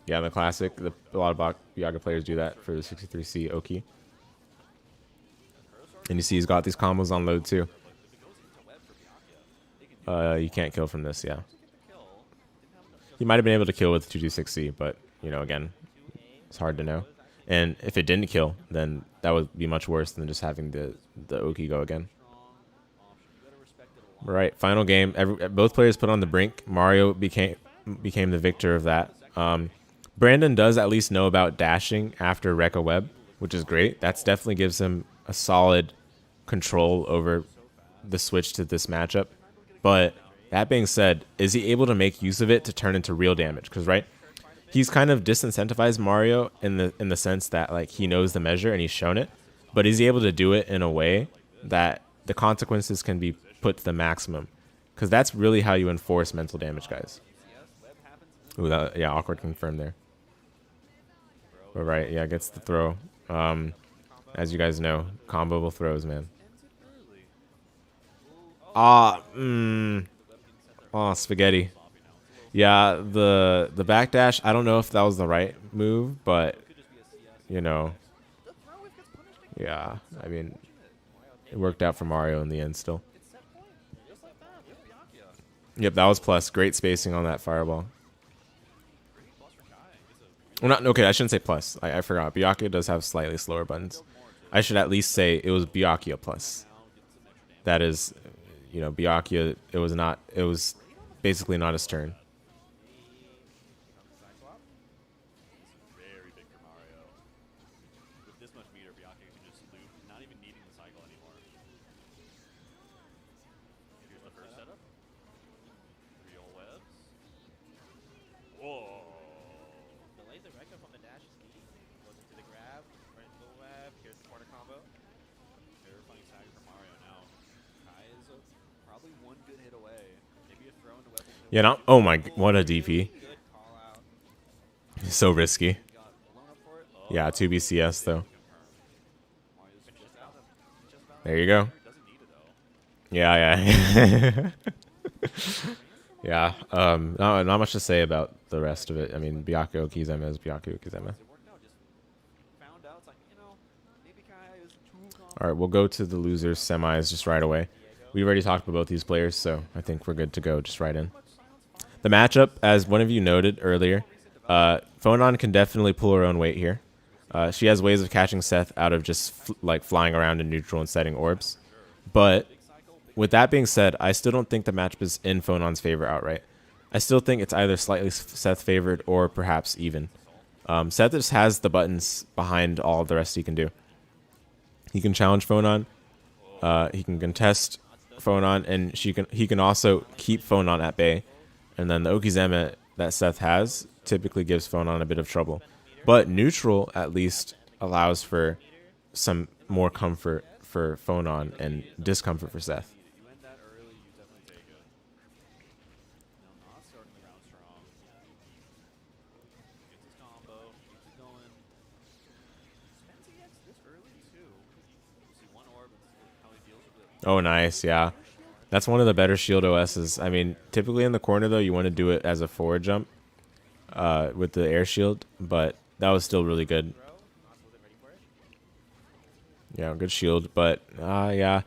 Yeah, the classic. A lot of Byakuya players do that for the 63C Oki. And you see he's got these combos on load too. You can't kill from this, yeah. He might have been able to kill with 226C, but, you know, again, it's hard to know. And if it didn't kill, then that would be much worse than just having the Oki go again. All right, final game. Both players put on the brink. Mario became the victor of that. Brandon does at least know about dashing after Rekka Web, which is great. That definitely gives him a solid control over the switch to this matchup. But that being said, is he able to make use of it to turn into real damage? Because, right, he's kind of disincentivized Mario in the sense that, like, he knows the measure and he's shown it. But is he able to do it in a way that the consequences can be put to the maximum? Because that's really how you enforce mental damage, guys. Ooh, yeah, awkward confirm there. All right, yeah, gets the throw. As you guys know, comboable throws, man. Ends it early. Oh, spaghetti. Yeah, the backdash, I don't know if that was the right move, but, you know, The throw wave gets punished again. yeah, I mean, Unfortunate. it worked out for Mario in the end still. It's set point. Just like that. With Byakuya. Yep, that was plus. Great spacing on that fireball. Pretty plus for Kai. Well, not okay. I shouldn't say plus. I forgot. Byakuya does have slightly slower buttons. I should at least say it was Byakuya plus. That is, you know, Byakuya. It was not. It was basically not his turn. Very big for Mario. With this much meter, Byakuya can just loop, not even needing the cycle anymore. Here's the first setup. Real webs. Whoa. Delays the recta from the dash is key. Goes into the grab, right into the web. Here's the corner combo. Terrifying tag for Mario now. Kai is probably one good hit away. Maybe a throw into web. Yeah. Not. Oh my. What a DP. Good call out. So risky. Got blown up for it. Yeah. 2BCS though. Mario's just out of. Just about. There you go. Doesn't need it though. Yeah. Yeah. Yeah. Not much to say about the rest of it. I mean, Byakuya Kizeme is Byakuya Kizeme. It worked out. Just found out. It's like, you know, maybe KaiAi is too All right, we'll go to the losers semis just right away. We already talked about both these players, so I think we're good to go just right in. The matchup, as one of you noted earlier, Phonon can definitely pull her own weight here. She has ways of catching Seth out of just like flying around in neutral and setting orbs. But with that being said, I still don't think the matchup is in Phonon's favor outright. I still think it's either slightly Seth favored or perhaps even. Seth just has the buttons behind all of the rest he can do. He can challenge Phonon. He can contest Phonon, and he can also keep Phonon at bay. And then the Okizeme that Seth has typically gives Phonon a bit of trouble. But neutral at least allows for some more comfort for Phonon and discomfort for Seth. You end that early, you definitely take it. Now, not starting the round strong. Gets his combo, keeps it going. Spends EX this early, too. You see one orb and how he deals with it. Oh, nice. Yeah. That's one of the better shield OSs. I mean, typically in the corner, though, you want to do it as a forward jump with the air shield, but that was still really good. Yeah, good shield, but yeah.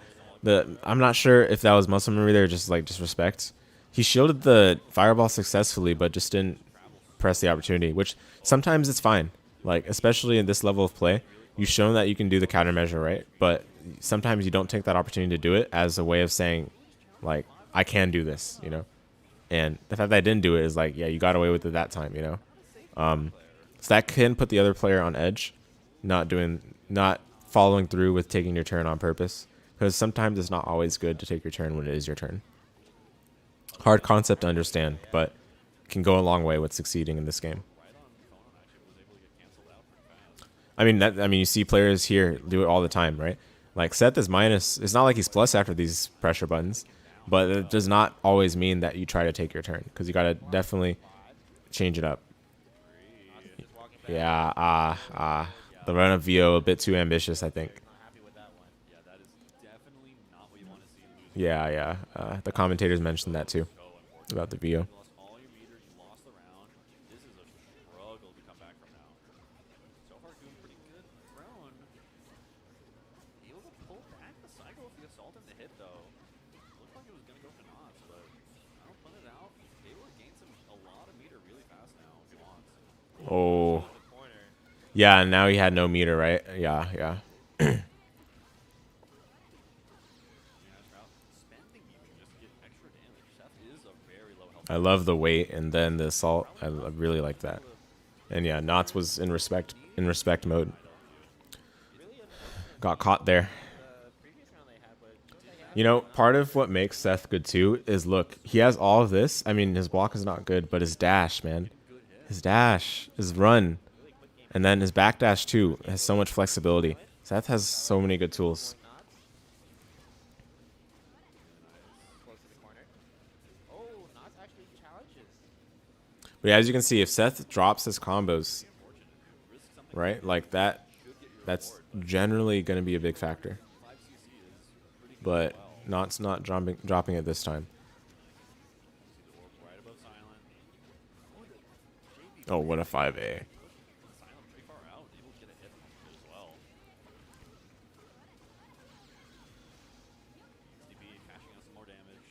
I'm not sure if that was muscle memory there or just like disrespect. He shielded the fireball successfully, but just didn't press the opportunity, which sometimes it's fine. Like, especially in this level of play, you've shown that you can do the countermeasure, right? But sometimes you don't take that opportunity to do it as a way of saying, like, I can do this, you know? And the fact that I didn't do it is like, yeah, you got away with it that time, you know? So that can put the other player on edge, not following through with taking your turn on purpose. Because sometimes it's not always good to take your turn when it is your turn. Hard concept to understand, but can go a long way with succeeding in this game. I mean, you see players here do it all the time, right? Like Seth is minus. It's not like he's plus after these pressure buttons, but it does not always mean that you try to take your turn because you gotta definitely change it up. Yeah, the run of VO a bit too ambitious, I think. Yeah. The commentators mentioned that too about the VO. Oh. Yeah, and now he had no meter, right? Yeah. I love the weight and then the assault. I really like that. And yeah, Knots was in respect mode. Got caught there. You know, part of what makes Seth good too is, look, he has all of this. I mean, his block is not good, but his dash, man. His dash, his run, and then his backdash too has so much flexibility. Seth has so many good tools. But yeah, as you can see, if Seth drops his combos, right, like that, That's generally going to be a big factor. 5cc is pretty good But as well. Not's not dropping it this time. See the orb right above Silent. Oh, the JB Oh, what a 5A. Silent pretty far out, able to get a hit as well. SDB cashing out some more damage.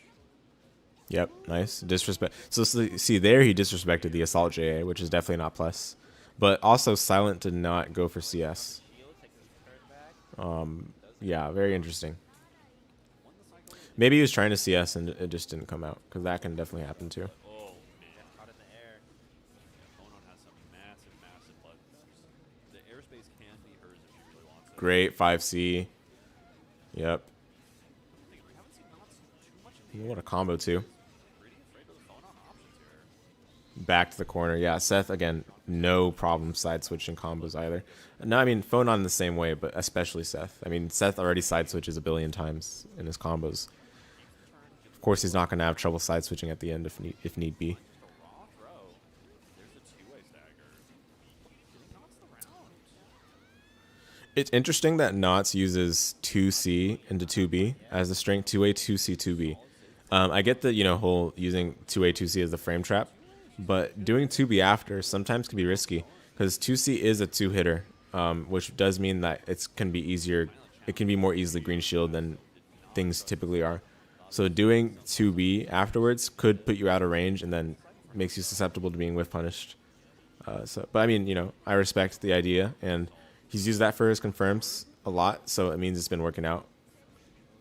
Yep, nice. Disrespect. So see there, he disrespected the Assault JA, which is definitely not plus. But also, Silent did not go for CS. Shield takes his turret back. Yeah, very interesting. Won the cycle. Maybe he was trying to CS and it just didn't come out, because that can definitely happen too. Oh, man. Caught in the air. Yeah, Phonon has some massive, massive buttons. The airspace can be hers if she really wants it. Great 5C. Yep. We haven't seen Knots too much in the What a combo too. pretty afraid of the Phonon options here. Back to the corner. Yeah, Seth, again, no problem side switching combos either. No, I mean, Phonon the same way, but especially Seth. I mean, Seth already side switches a billion times in his combos. Of course, he's not going to have trouble side switching at the end if need be. The raw throw. There's a two-way stagger. Getting Knots the round. It's interesting that Knots uses 2C into 2B as the strength 2A, 2C, 2B. I get the whole using 2A, 2C as the frame trap, but doing 2B after sometimes can be risky because 2C is a two-hitter, which does mean that it can be easier. It can be more easily green shield than things typically are. So doing 2B afterwards could put you out of range and then makes you susceptible to being whiff punished. But I mean, I respect the idea, and he's used that for his confirms a lot, so it means it's been working out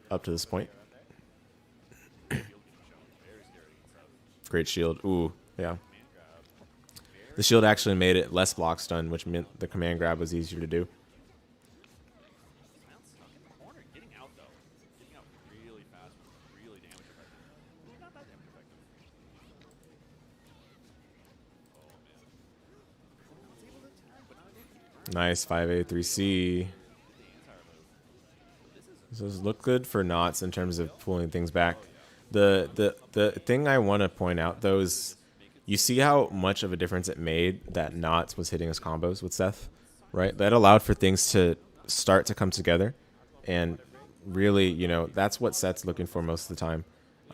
up to this point. Great shield. Ooh, yeah. The shield actually made it less block stun, which meant the command grab was easier to do. Silent stuck in the corner. Getting out, though. Getting out really fast. Really damage effective. Not that damage effective. Oh, man. Phonon was able to turn, but not able to turn. Nice 5A, 3C. The anti move. This is So this look good for Knots in terms of pulling things back. The thing I want to point out though is you see how much of a difference it made that Knots was hitting his combos with Seth, right? That allowed for things to start to come together, and really, that's what Seth's looking for most of the time.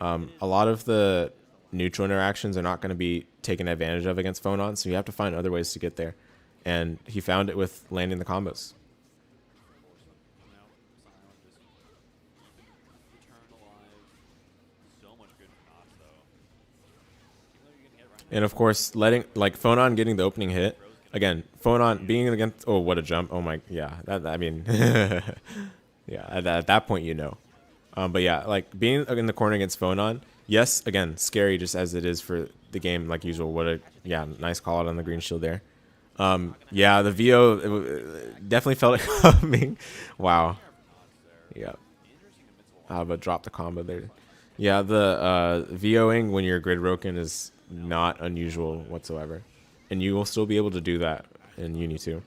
A lot of the neutral interactions are not going to be taken advantage of against Phonon, so you have to find other ways to get there, and he found it with landing the combos. coming out. Silent just keeping the turn alive. So much good for Knots, though. Even though you're getting hit right And of course, letting Phonon getting the opening hit again. Phonon being against. Oh, what a jump! Oh my, yeah. I mean, yeah. At that point, But yeah, like being in the corner against Phonon. Yes, again, scary just as it is for the game, like usual. What a nice call out on the green shield there. Yeah, the VO definitely felt it coming. Wow. Yeah. But drop the combo there. Yeah, the VOing when you're grid broken is not unusual whatsoever. And you will still be able to do that in Uni too.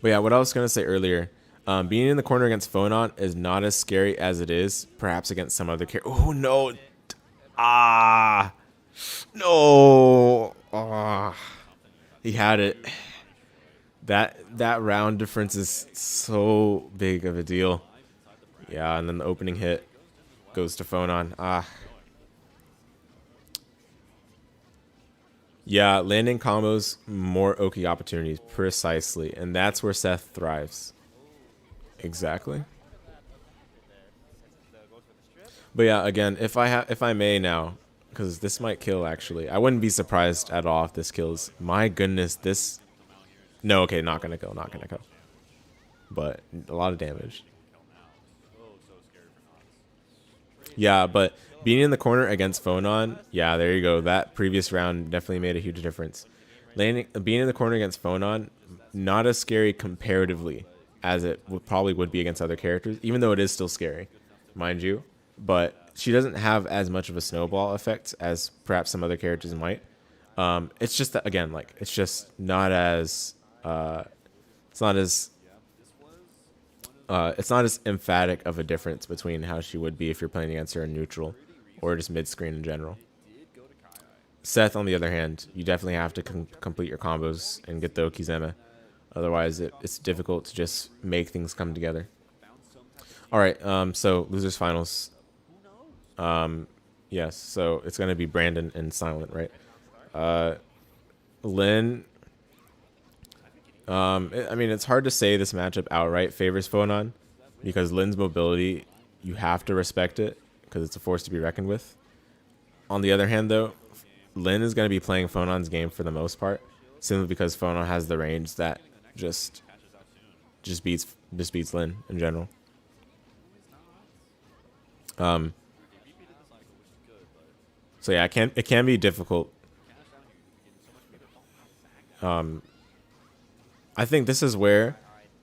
But yeah, what I was going to say earlier, being in the corner against Phonon is not as scary as it is perhaps against some other character. Oh, no. Ah. No. Ah. He had it. That round difference is so big of a deal. Yeah, and then the opening hit goes to Phonon. Ah. Yeah, landing combos, more Oki opportunities, precisely. And that's where Seth thrives. Exactly. But yeah, again, if I may now, because this might kill actually. I wouldn't be surprised at all if this kills. My goodness, this... No, okay, not gonna kill, not gonna kill. But a lot of damage. Yeah, but being in the corner against Phonon, yeah, there you go. That previous round definitely made a huge difference. Being in the corner against Phonon, not as scary comparatively as it probably would be against other characters, even though it is still scary, mind you. But she doesn't have as much of a snowball effect as perhaps some other characters might. It's just that, again, like it's just not as it's not as emphatic of a difference between how she would be if you're playing against her in neutral or just mid screen in general. Seth, on the other hand, you definitely have to complete your combos and get the Okizeme. Otherwise, it's difficult to just make things come together. All right. So losers finals. Yes. So it's gonna be Brandon and Silent, right? Linne. I mean, it's hard to say this matchup outright favors Phonon because Linne's mobility, you have to respect it because it's a force to be reckoned with. On the other hand, though, Linne is going to be playing Phonon's game for the most part, simply because Phonon has the range that just beats Linne in general. So yeah, it can be difficult. I think this is where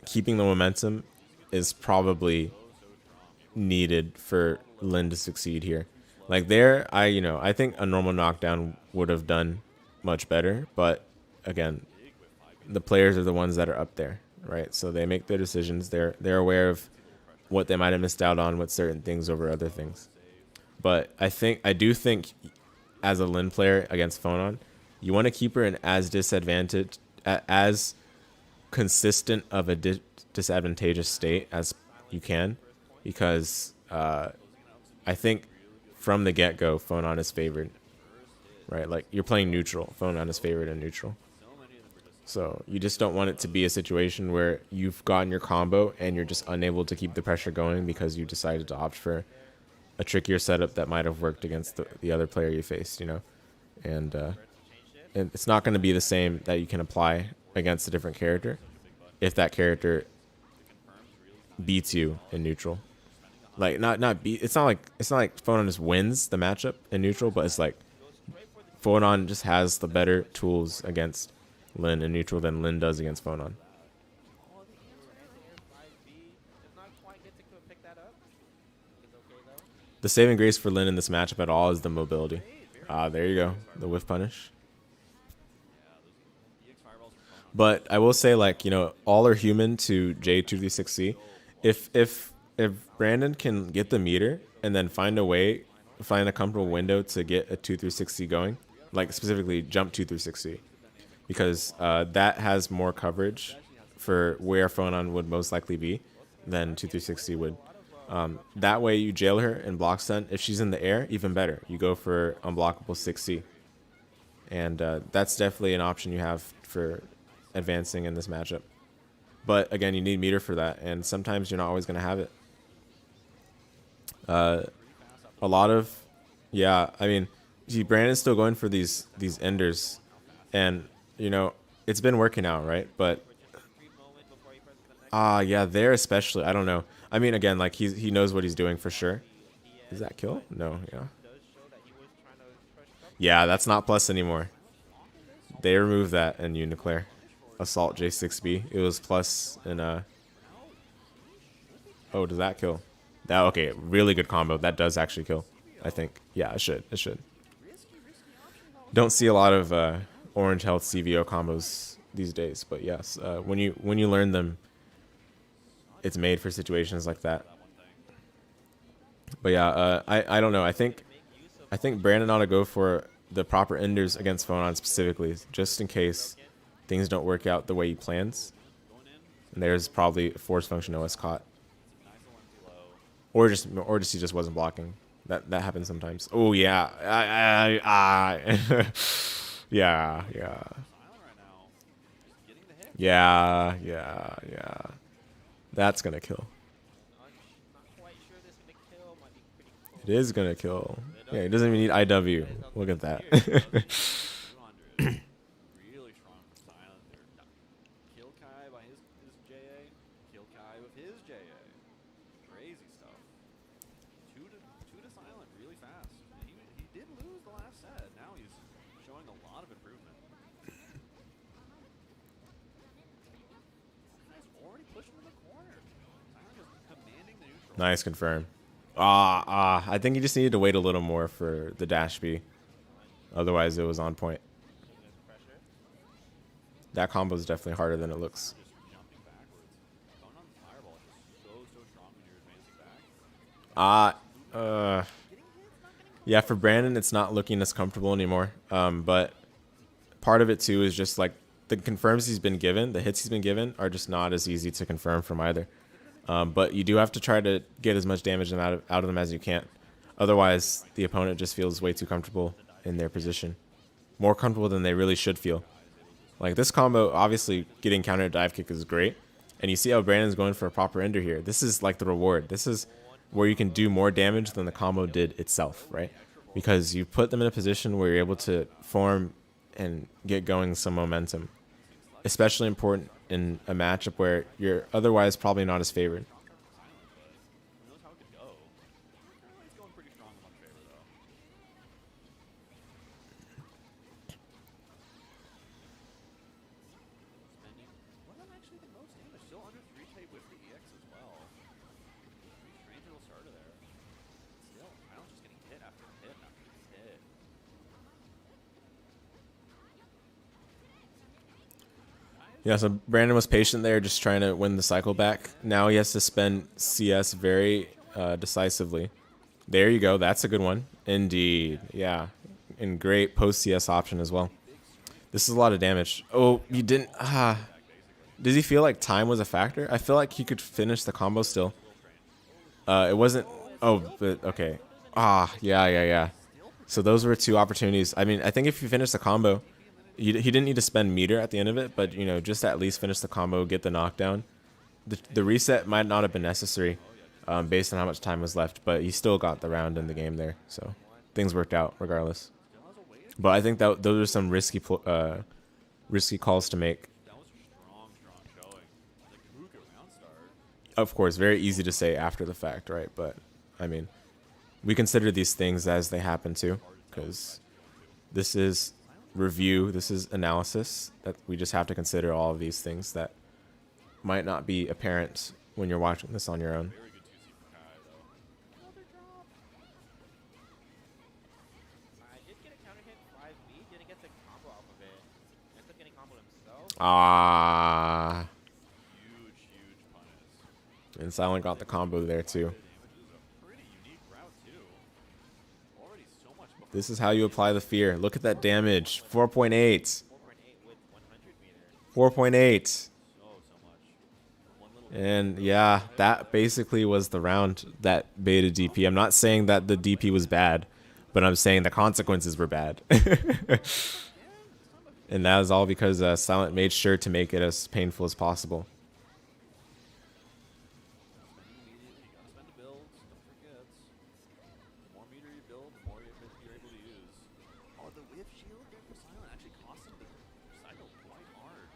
keeping the momentum is probably needed for Linne to succeed here. Like there, I think a normal knockdown would have done much better, but again, the players are the ones that are up there, right? So they make their decisions. They're aware of what they might have missed out on with certain things over other things. But I do think as a Linne player against Phonon, you want to keep her in as disadvantaged, as consistent of a disadvantageous state as you can, because I think from the get-go, Phonon is favored, right? Like you're playing neutral. Phonon is favored in neutral. So you just don't want it to be a situation where you've gotten your combo and you're just unable to keep the pressure going because you decided to opt for a trickier setup that might have worked against the other player you faced, and it's not going to be the same that you can apply against a different character if that character beats you in neutral. Like not beat. It's not like Phonon just wins the matchup in neutral, but it's like Phonon just has the better tools against Linne in neutral than Linne does against Phonon. The saving grace for Linne in this matchup at all is the mobility. There you go, the whiff punish. But I will say, like, all are human to J236C. If Brandon can get the meter and then find a comfortable window to get a 236C going, like specifically jump 236C, because that has more coverage for where Phonon would most likely be than 236C would. That way you jail her and block stun. If she's in the air, even better. You go for unblockable 6C. And that's definitely an option you have for advancing in this matchup. But again, you need meter for that, and sometimes you're not always going to have it. I mean, see, Brandon's still going for these enders, and it's been working out, right? But yeah, there especially, I don't know. I mean, again, like he knows what he's doing for sure. Is that kill? No, yeah. Yeah, that's not plus anymore. They removed that in UNICLR. Assault J6B. It was plus in oh, does that kill? That okay, really good combo. That does actually kill, I think. Yeah, it should. It should. Don't see a lot of orange health CVO combos these days, but yes, when you learn them, it's made for situations like that. But yeah, I don't know. I think Brandon ought to go for the proper enders against Phonon specifically, just in case things don't work out the way he plans. And there's probably a force function OS caught, or just he just wasn't blocking. That happens sometimes. Oh yeah, yeah. That's gonna kill. It is gonna kill. Yeah, he doesn't even need IW. Look at that. Really strong from Silent there. Kill Kai by his JA. Kill Kai with his JA. Crazy stuff. Two to Silent really fast. He did lose the last set. Now he's showing a lot of improvement. He's already pushing in the corner. Silent is commanding the neutral. Nice confirm. I think he just needed to wait a little more for the dash B. Otherwise, it was on point. That combo is definitely harder than it looks. Yeah, for Brandon, it's not looking as comfortable anymore. But part of it too is just like the confirms he's been given, the hits he's been given, are just not as easy to confirm from either. But you do have to try to get as much damage out of them as you can. Otherwise, the opponent just feels way too comfortable in their position. More comfortable than they really should feel. Like this combo, obviously getting counter dive kick is great. And you see how Brandon's going for a proper ender here. This is like the reward. This is where you can do more damage than the combo did itself, right? Because you put them in a position where you're able to form and get going some momentum. Especially important in a matchup where you're otherwise probably not as favored. Who knows how it could go? It's going pretty strong in my favor, though. Spending. What am actually the most damage? Still under 3K with the EX as well. Pretty strange little starter there. Still, Island's just getting hit after hit after hit. Yeah, so Brandon was patient there, just trying to win the cycle back. Now he has to spend CS very decisively. There you go. That's a good one. Indeed. Yeah. And great post-CS option as well. This is a lot of damage. Oh, you didn't... Does he feel like time was a factor? I feel like he could finish the combo still. It wasn't... Oh, but okay. Yeah. So those were two opportunities. I mean, I think if you finish the combo... He didn't need to spend meter at the end of it, but, you know, just at least finish the combo, get the knockdown. The reset might not have been necessary based on how much time was left, but he still got the round in the game there. So things worked out regardless. But I think that those are some risky calls to make. That was a strong showing. The Kuga round start. Of course, very easy to say after the fact, right? But, I mean, we consider these things as they happen too, because this is... review, this is analysis, that we just have to consider all of these things that might not be apparent when you're watching this on your own. Very good 2C for Kai, though. Another drop. I did get a counter hit 5B, didn't get the combo off of it. Ends up getting comboed himself. Huge punish. And Silent got the combo there too. Pretty unique route, too. Already so much before. This is how you apply the fear. Look at that damage. 4.8. 4.8 with 100 meter. 4.8. So much. One little And yeah, that basically was the round that baited DP. I'm not saying that the DP was bad, but I'm saying the consequences were bad. And that was all because Silent made sure to make it as painful as possible. immediately, you gotta spend the builds, don't forget. The more meter you build, the more you're able to use. Oh, the whiff shield there for Silent actually cost him the cycle quite hard.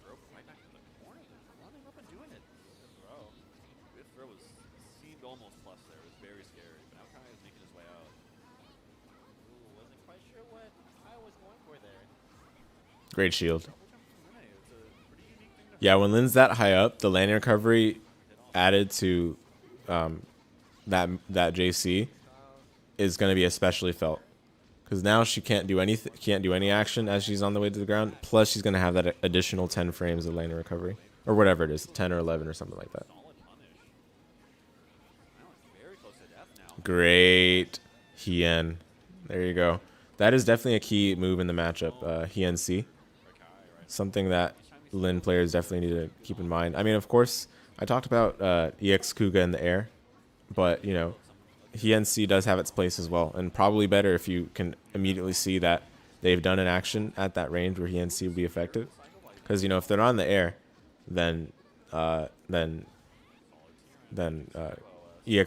Throw right back to the corner, running up and doing it. Good throw. Whiff throw seemed almost plus there. It was very scary, but now Kai is making his way out. Ooh, wasn't quite sure what I was going for there. Great shield. Double jump from Linne. It's a pretty unique thing to Yeah, when Lin's that high up, the landing recovery added to that JC is going to be especially felt, because now she can't do any action as she's on the way to the ground. Plus, she's going to have that additional 10 frames of landing recovery, or whatever it is, 10 or 11 or something like that. solid punish. Silent's very close to death now. Great Hien. There you go. That is definitely a key move in the matchup. Hien C. For Kai, right? Something that Lin players definitely need to keep in mind. I mean, of course, I talked about EX Kuga in the air, but, you know, Hien C does have its place as well, and probably better if you can immediately see that they've done an action at that range where Hien C would be effective. Because, you know, if they're not in the air, then EX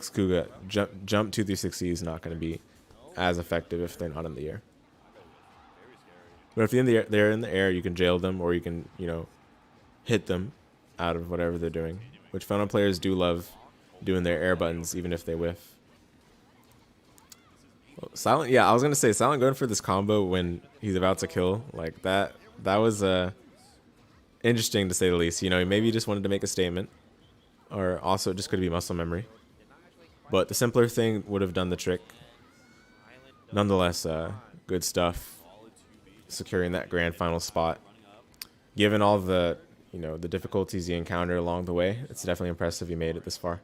Kuga jump 2-3-6E is not going to be as effective if they're not in the air. But if they're in the air, you can jail them, or you can, you know, hit them out of whatever they're doing, which Phonon players do love doing their air buttons, even if they whiff. Well, Silent, yeah, I was gonna say Silent going for this combo when he's about to kill, like that was interesting to say the least. You know, maybe he just wanted to make a statement, or also it just could be muscle memory. But the simpler thing would have done the trick. Nonetheless, good stuff. Securing that grand final spot. Given all the, you know, the difficulties he encountered along the way, it's definitely impressive he made it this far.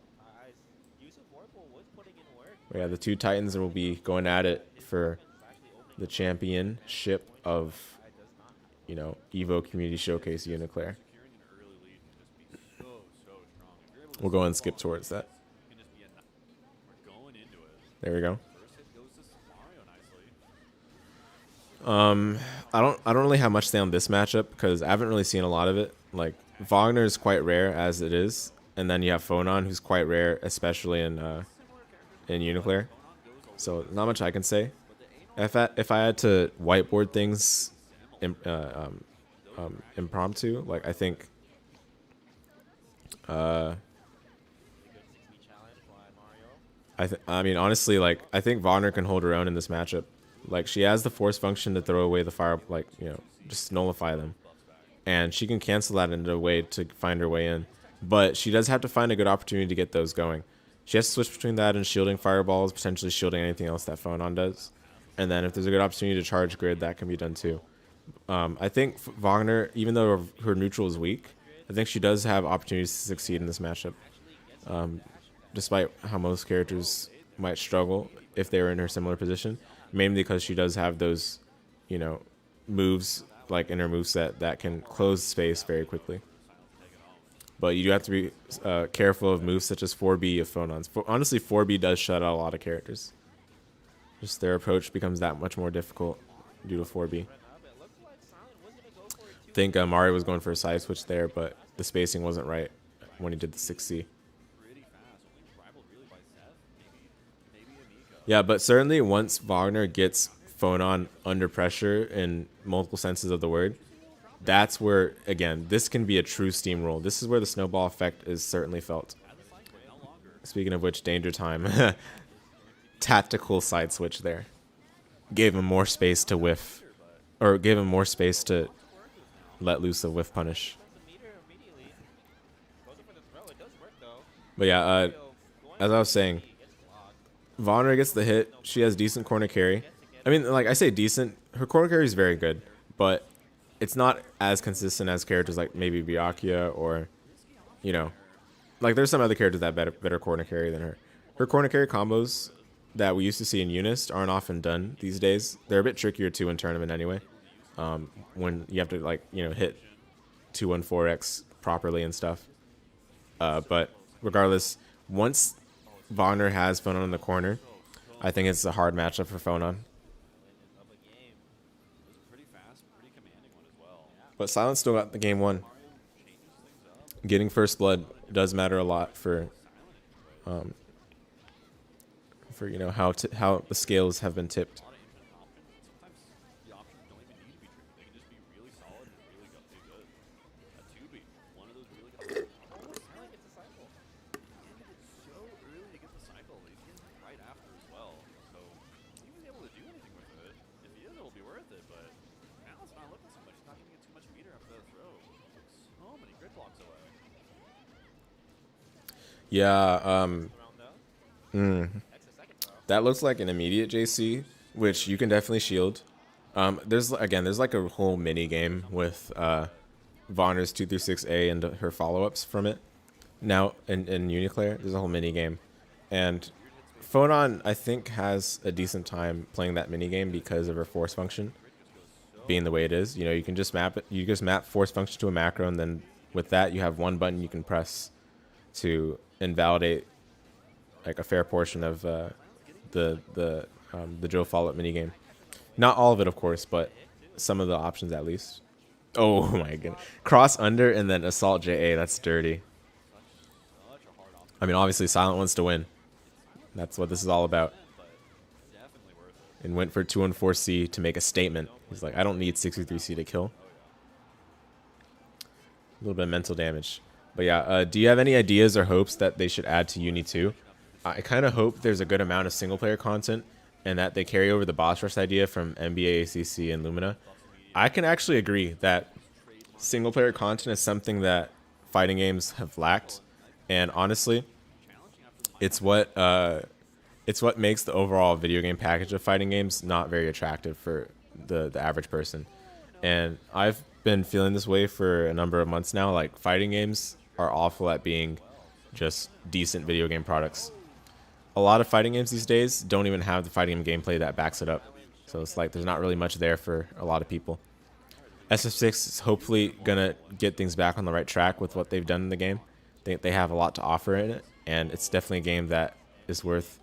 But yeah, the two Titans will be going at it for the championship of you know, EVO Community Showcase UNICLR. Securing an early lead can just be so strong. If you're able to We'll go and stay skip towards that. it can just be we're going into it. There we go. First hit goes to Mario nicely. I don't really have much to say on this matchup because I haven't really seen a lot of it. Like Wagner is quite rare as it is, and then you have Phonon, who's quite rare, especially in UNICLR. So not much I can say. If I had to whiteboard things, impromptu, like I think, I mean honestly, like I think Wagner can hold her own in this matchup. Like she has the force function to throw away the fire, like you know, just nullify them, and she can cancel that into a way to find her way in. But she does have to find a good opportunity to get those going. She has to switch between that and shielding fireballs, potentially shielding anything else that Phonon does. And then if there's a good opportunity to charge grid, that can be done too. I think Wagner, even though her neutral is weak, I think she does have opportunities to succeed in this matchup. Despite how most characters might struggle if they were in her similar position, mainly because she does have those, you know, moves like in her moveset that can close space very quickly. But you do have to be careful of moves such as 4B of Phonons. Honestly, 4B does shut out a lot of characters. Just their approach becomes that much more difficult due to 4B. I think Mario was going for a side switch there, but the spacing wasn't right when he did the 6C. Yeah, but certainly once Wagner gets Phonon under pressure in multiple senses of the word, that's where, again, this can be a true steamroll. This is where the snowball effect is certainly felt. Speaking of which, danger time. Tactical side switch there. Gave him more space to whiff. Or gave him more space to let loose a whiff punish. But yeah, as I was saying, Wagner gets the hit. She has decent corner carry. I mean, like I say decent. Her corner carry is very good, but it's not as consistent as characters like maybe Byakuya or, you know, like there's some other characters that better corner carry than her. Her corner carry combos that we used to see in Unist aren't often done these days. They're a bit trickier too in tournament anyway. When you have to like, you know, hit 214X properly and stuff. But regardless, once Wagner has Phonon in the corner, I think it's a hard matchup for Phonon. But Silence still got the game won. Getting first blood does matter a lot for you know how the scales have been tipped. Yeah, that looks like an immediate JC, which you can definitely shield. There's like a whole mini game with Wagner's 2 through 6A and her follow-ups from it. Now in UNICLR, there's a whole mini game, and Phonon I think has a decent time playing that mini game because of her force function being the way it is. You know, you can just map it. You just map force function to a macro, and then with that you have one button you can press to invalidate like a fair portion of the drill follow-up minigame. Not all of it, of course, but some of the options at least. Oh my goodness. Cross under and then assault JA. That's dirty. I mean, obviously, Silent wants to win. That's what this is all about. And went for 214C to make a statement. He's like, I don't need 63C to kill. A little bit of mental damage. But yeah, do you have any ideas or hopes that they should add to Uni 2? I kind of hope there's a good amount of single-player content and that they carry over the boss rush idea from NBA, ACC, and Lumina. I can actually agree that single-player content is something that fighting games have lacked. And honestly, it's what makes the overall video game package of fighting games not very attractive for the average person. And I've been feeling this way for a number of months now. Like, fighting games are awful at being just decent video game products. A lot of fighting games these days don't even have the fighting game gameplay that backs it up. So it's like there's not really much there for a lot of people. SF6 is hopefully gonna get things back on the right track with what they've done in the game. They have a lot to offer in it, and it's definitely a game that is worth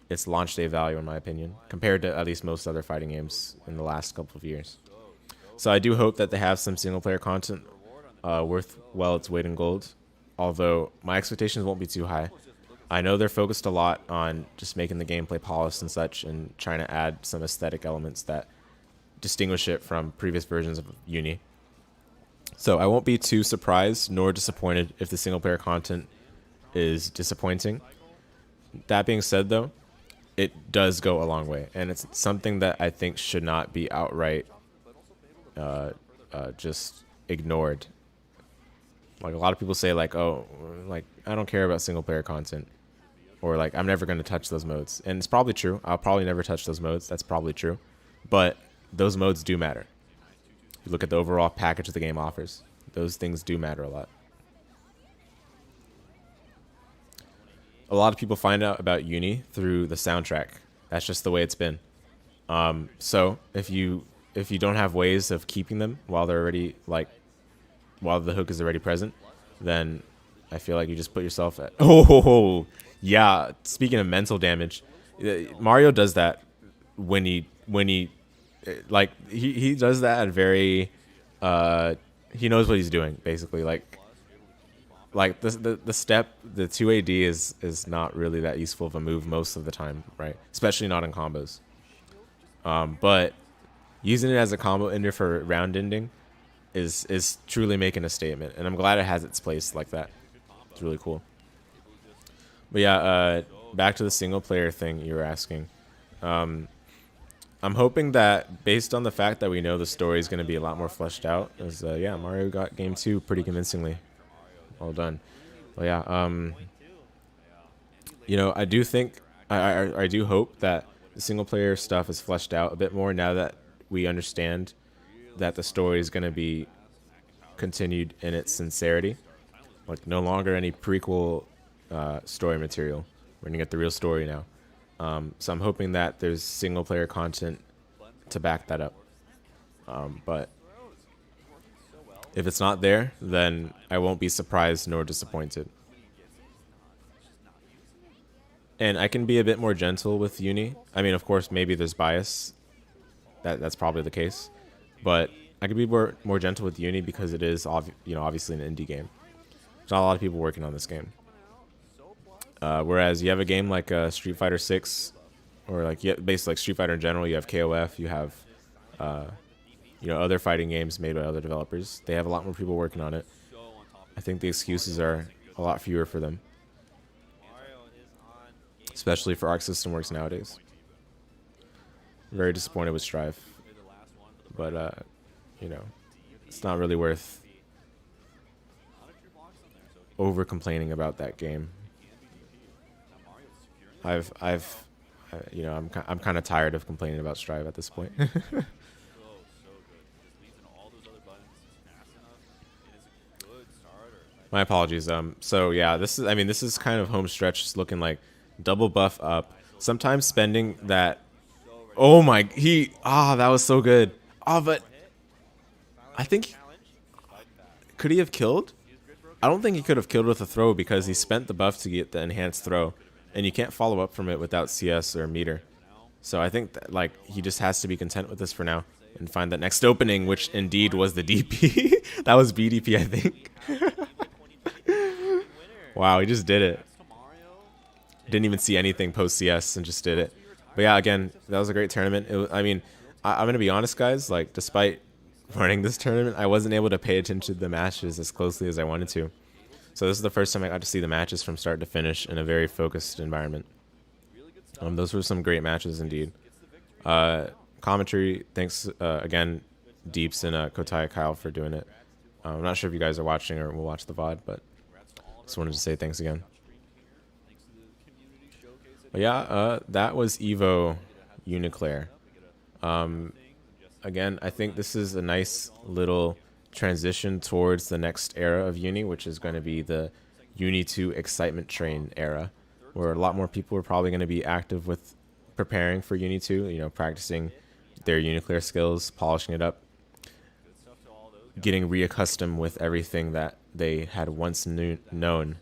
its launch day value, in my opinion, compared to at least most other fighting games in the last couple of years. So I do hope that they have some single player content worth well its weight in gold, although my expectations won't be too high. I know they're focused a lot on just making the gameplay polished and such, and trying to add some aesthetic elements that distinguish it from previous versions of Uni. So I won't be too surprised nor disappointed if the single player content is disappointing. That being said, though, it does go a long way, and it's something that I think should not be outright just ignored. Like, a lot of people say, like, oh, like, I don't care about single player content, or like, I'm never going to touch those modes. And it's probably true. I'll probably never touch those modes. That's probably true. But those modes do matter. You look at the overall package the game offers. Those things do matter a lot. A lot of people find out about Uni through the soundtrack. That's just the way it's been. So if you don't have ways of keeping them while they're already while the hook is already present, then I feel like you just put yourself at yeah. Speaking of mental damage, Mario does that when he like he does that at very he knows what he's doing, basically. Like the step, the 2AD is not really that useful of a move most of the time, right? Especially not in combos. But using it as a combo ender for round ending is truly making a statement, and I'm glad it has its place like that. It's really cool. But yeah, back to the single player thing you were asking. I'm hoping that, based on the fact that we know the story is going to be a lot more fleshed out, is yeah, Mario got game 2 pretty convincingly. Well done. Well, yeah, you know, I do think, I do hope that the single player stuff is fleshed out a bit more now that we understand that the story is going to be continued in its sincerity. Like, no longer any prequel story material. We're going to get the real story now. So I'm hoping that there's single player content to back that up. But if it's not there, then I won't be surprised nor disappointed. And I can be a bit more gentle with Uni. I mean, of course, maybe there's bias. That's probably the case. But I could be more gentle with Uni because it is, obviously an indie game. There's not a lot of people working on this game. Whereas you have a game like Street Fighter 6, or basically like Street Fighter in general, you have KOF, you have other fighting games made by other developers. They have a lot more people working on it. I think the excuses are a lot fewer for them, especially for Arc System Works nowadays. Very disappointed with Strive, but it's not really worth over complaining about that game. I'm kind of tired of complaining about Strive at this point. My apologies. So yeah, this is kind of home stretch, looking like double buff up. Sometimes spending that. Oh my, that was so good. But I think, could he have killed? I don't think he could have killed with a throw because he spent the buff to get the enhanced throw, and you can't follow up from it without CS or meter. So I think that, he just has to be content with this for now and find that next opening, which indeed was the DP. That was BDP, I think. Wow, he just did it. Didn't even see anything post CS and just did it. But yeah, again, that was a great tournament. I'm gonna be honest, guys. Despite running this tournament, I wasn't able to pay attention to the matches as closely as I wanted to. So this is the first time I got to see the matches from start to finish in a very focused environment. Those were some great matches indeed. Commentary, thanks again, Deeps and KaiAi Kyle for doing it. I'm not sure if you guys are watching or will watch the VOD, but just wanted to say thanks again. But yeah, that was EVO UNICLR. Again, I think this is a nice little transition towards the next era of Uni, which is going to be the Uni 2 excitement train era, where a lot more people are probably going to be active with preparing for Uni 2, practicing their UNICLR skills, polishing it up. enough to all those guys. getting reaccustomed with everything that they had once known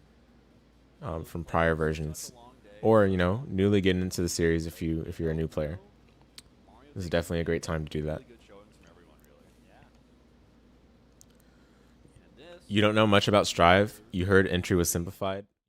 from prior versions, or newly getting into the series if you're a new player. This is definitely a great time to do that. Really good showings from everyone, really. Yeah. And this You don't know much about Strive. You heard entry was simplified.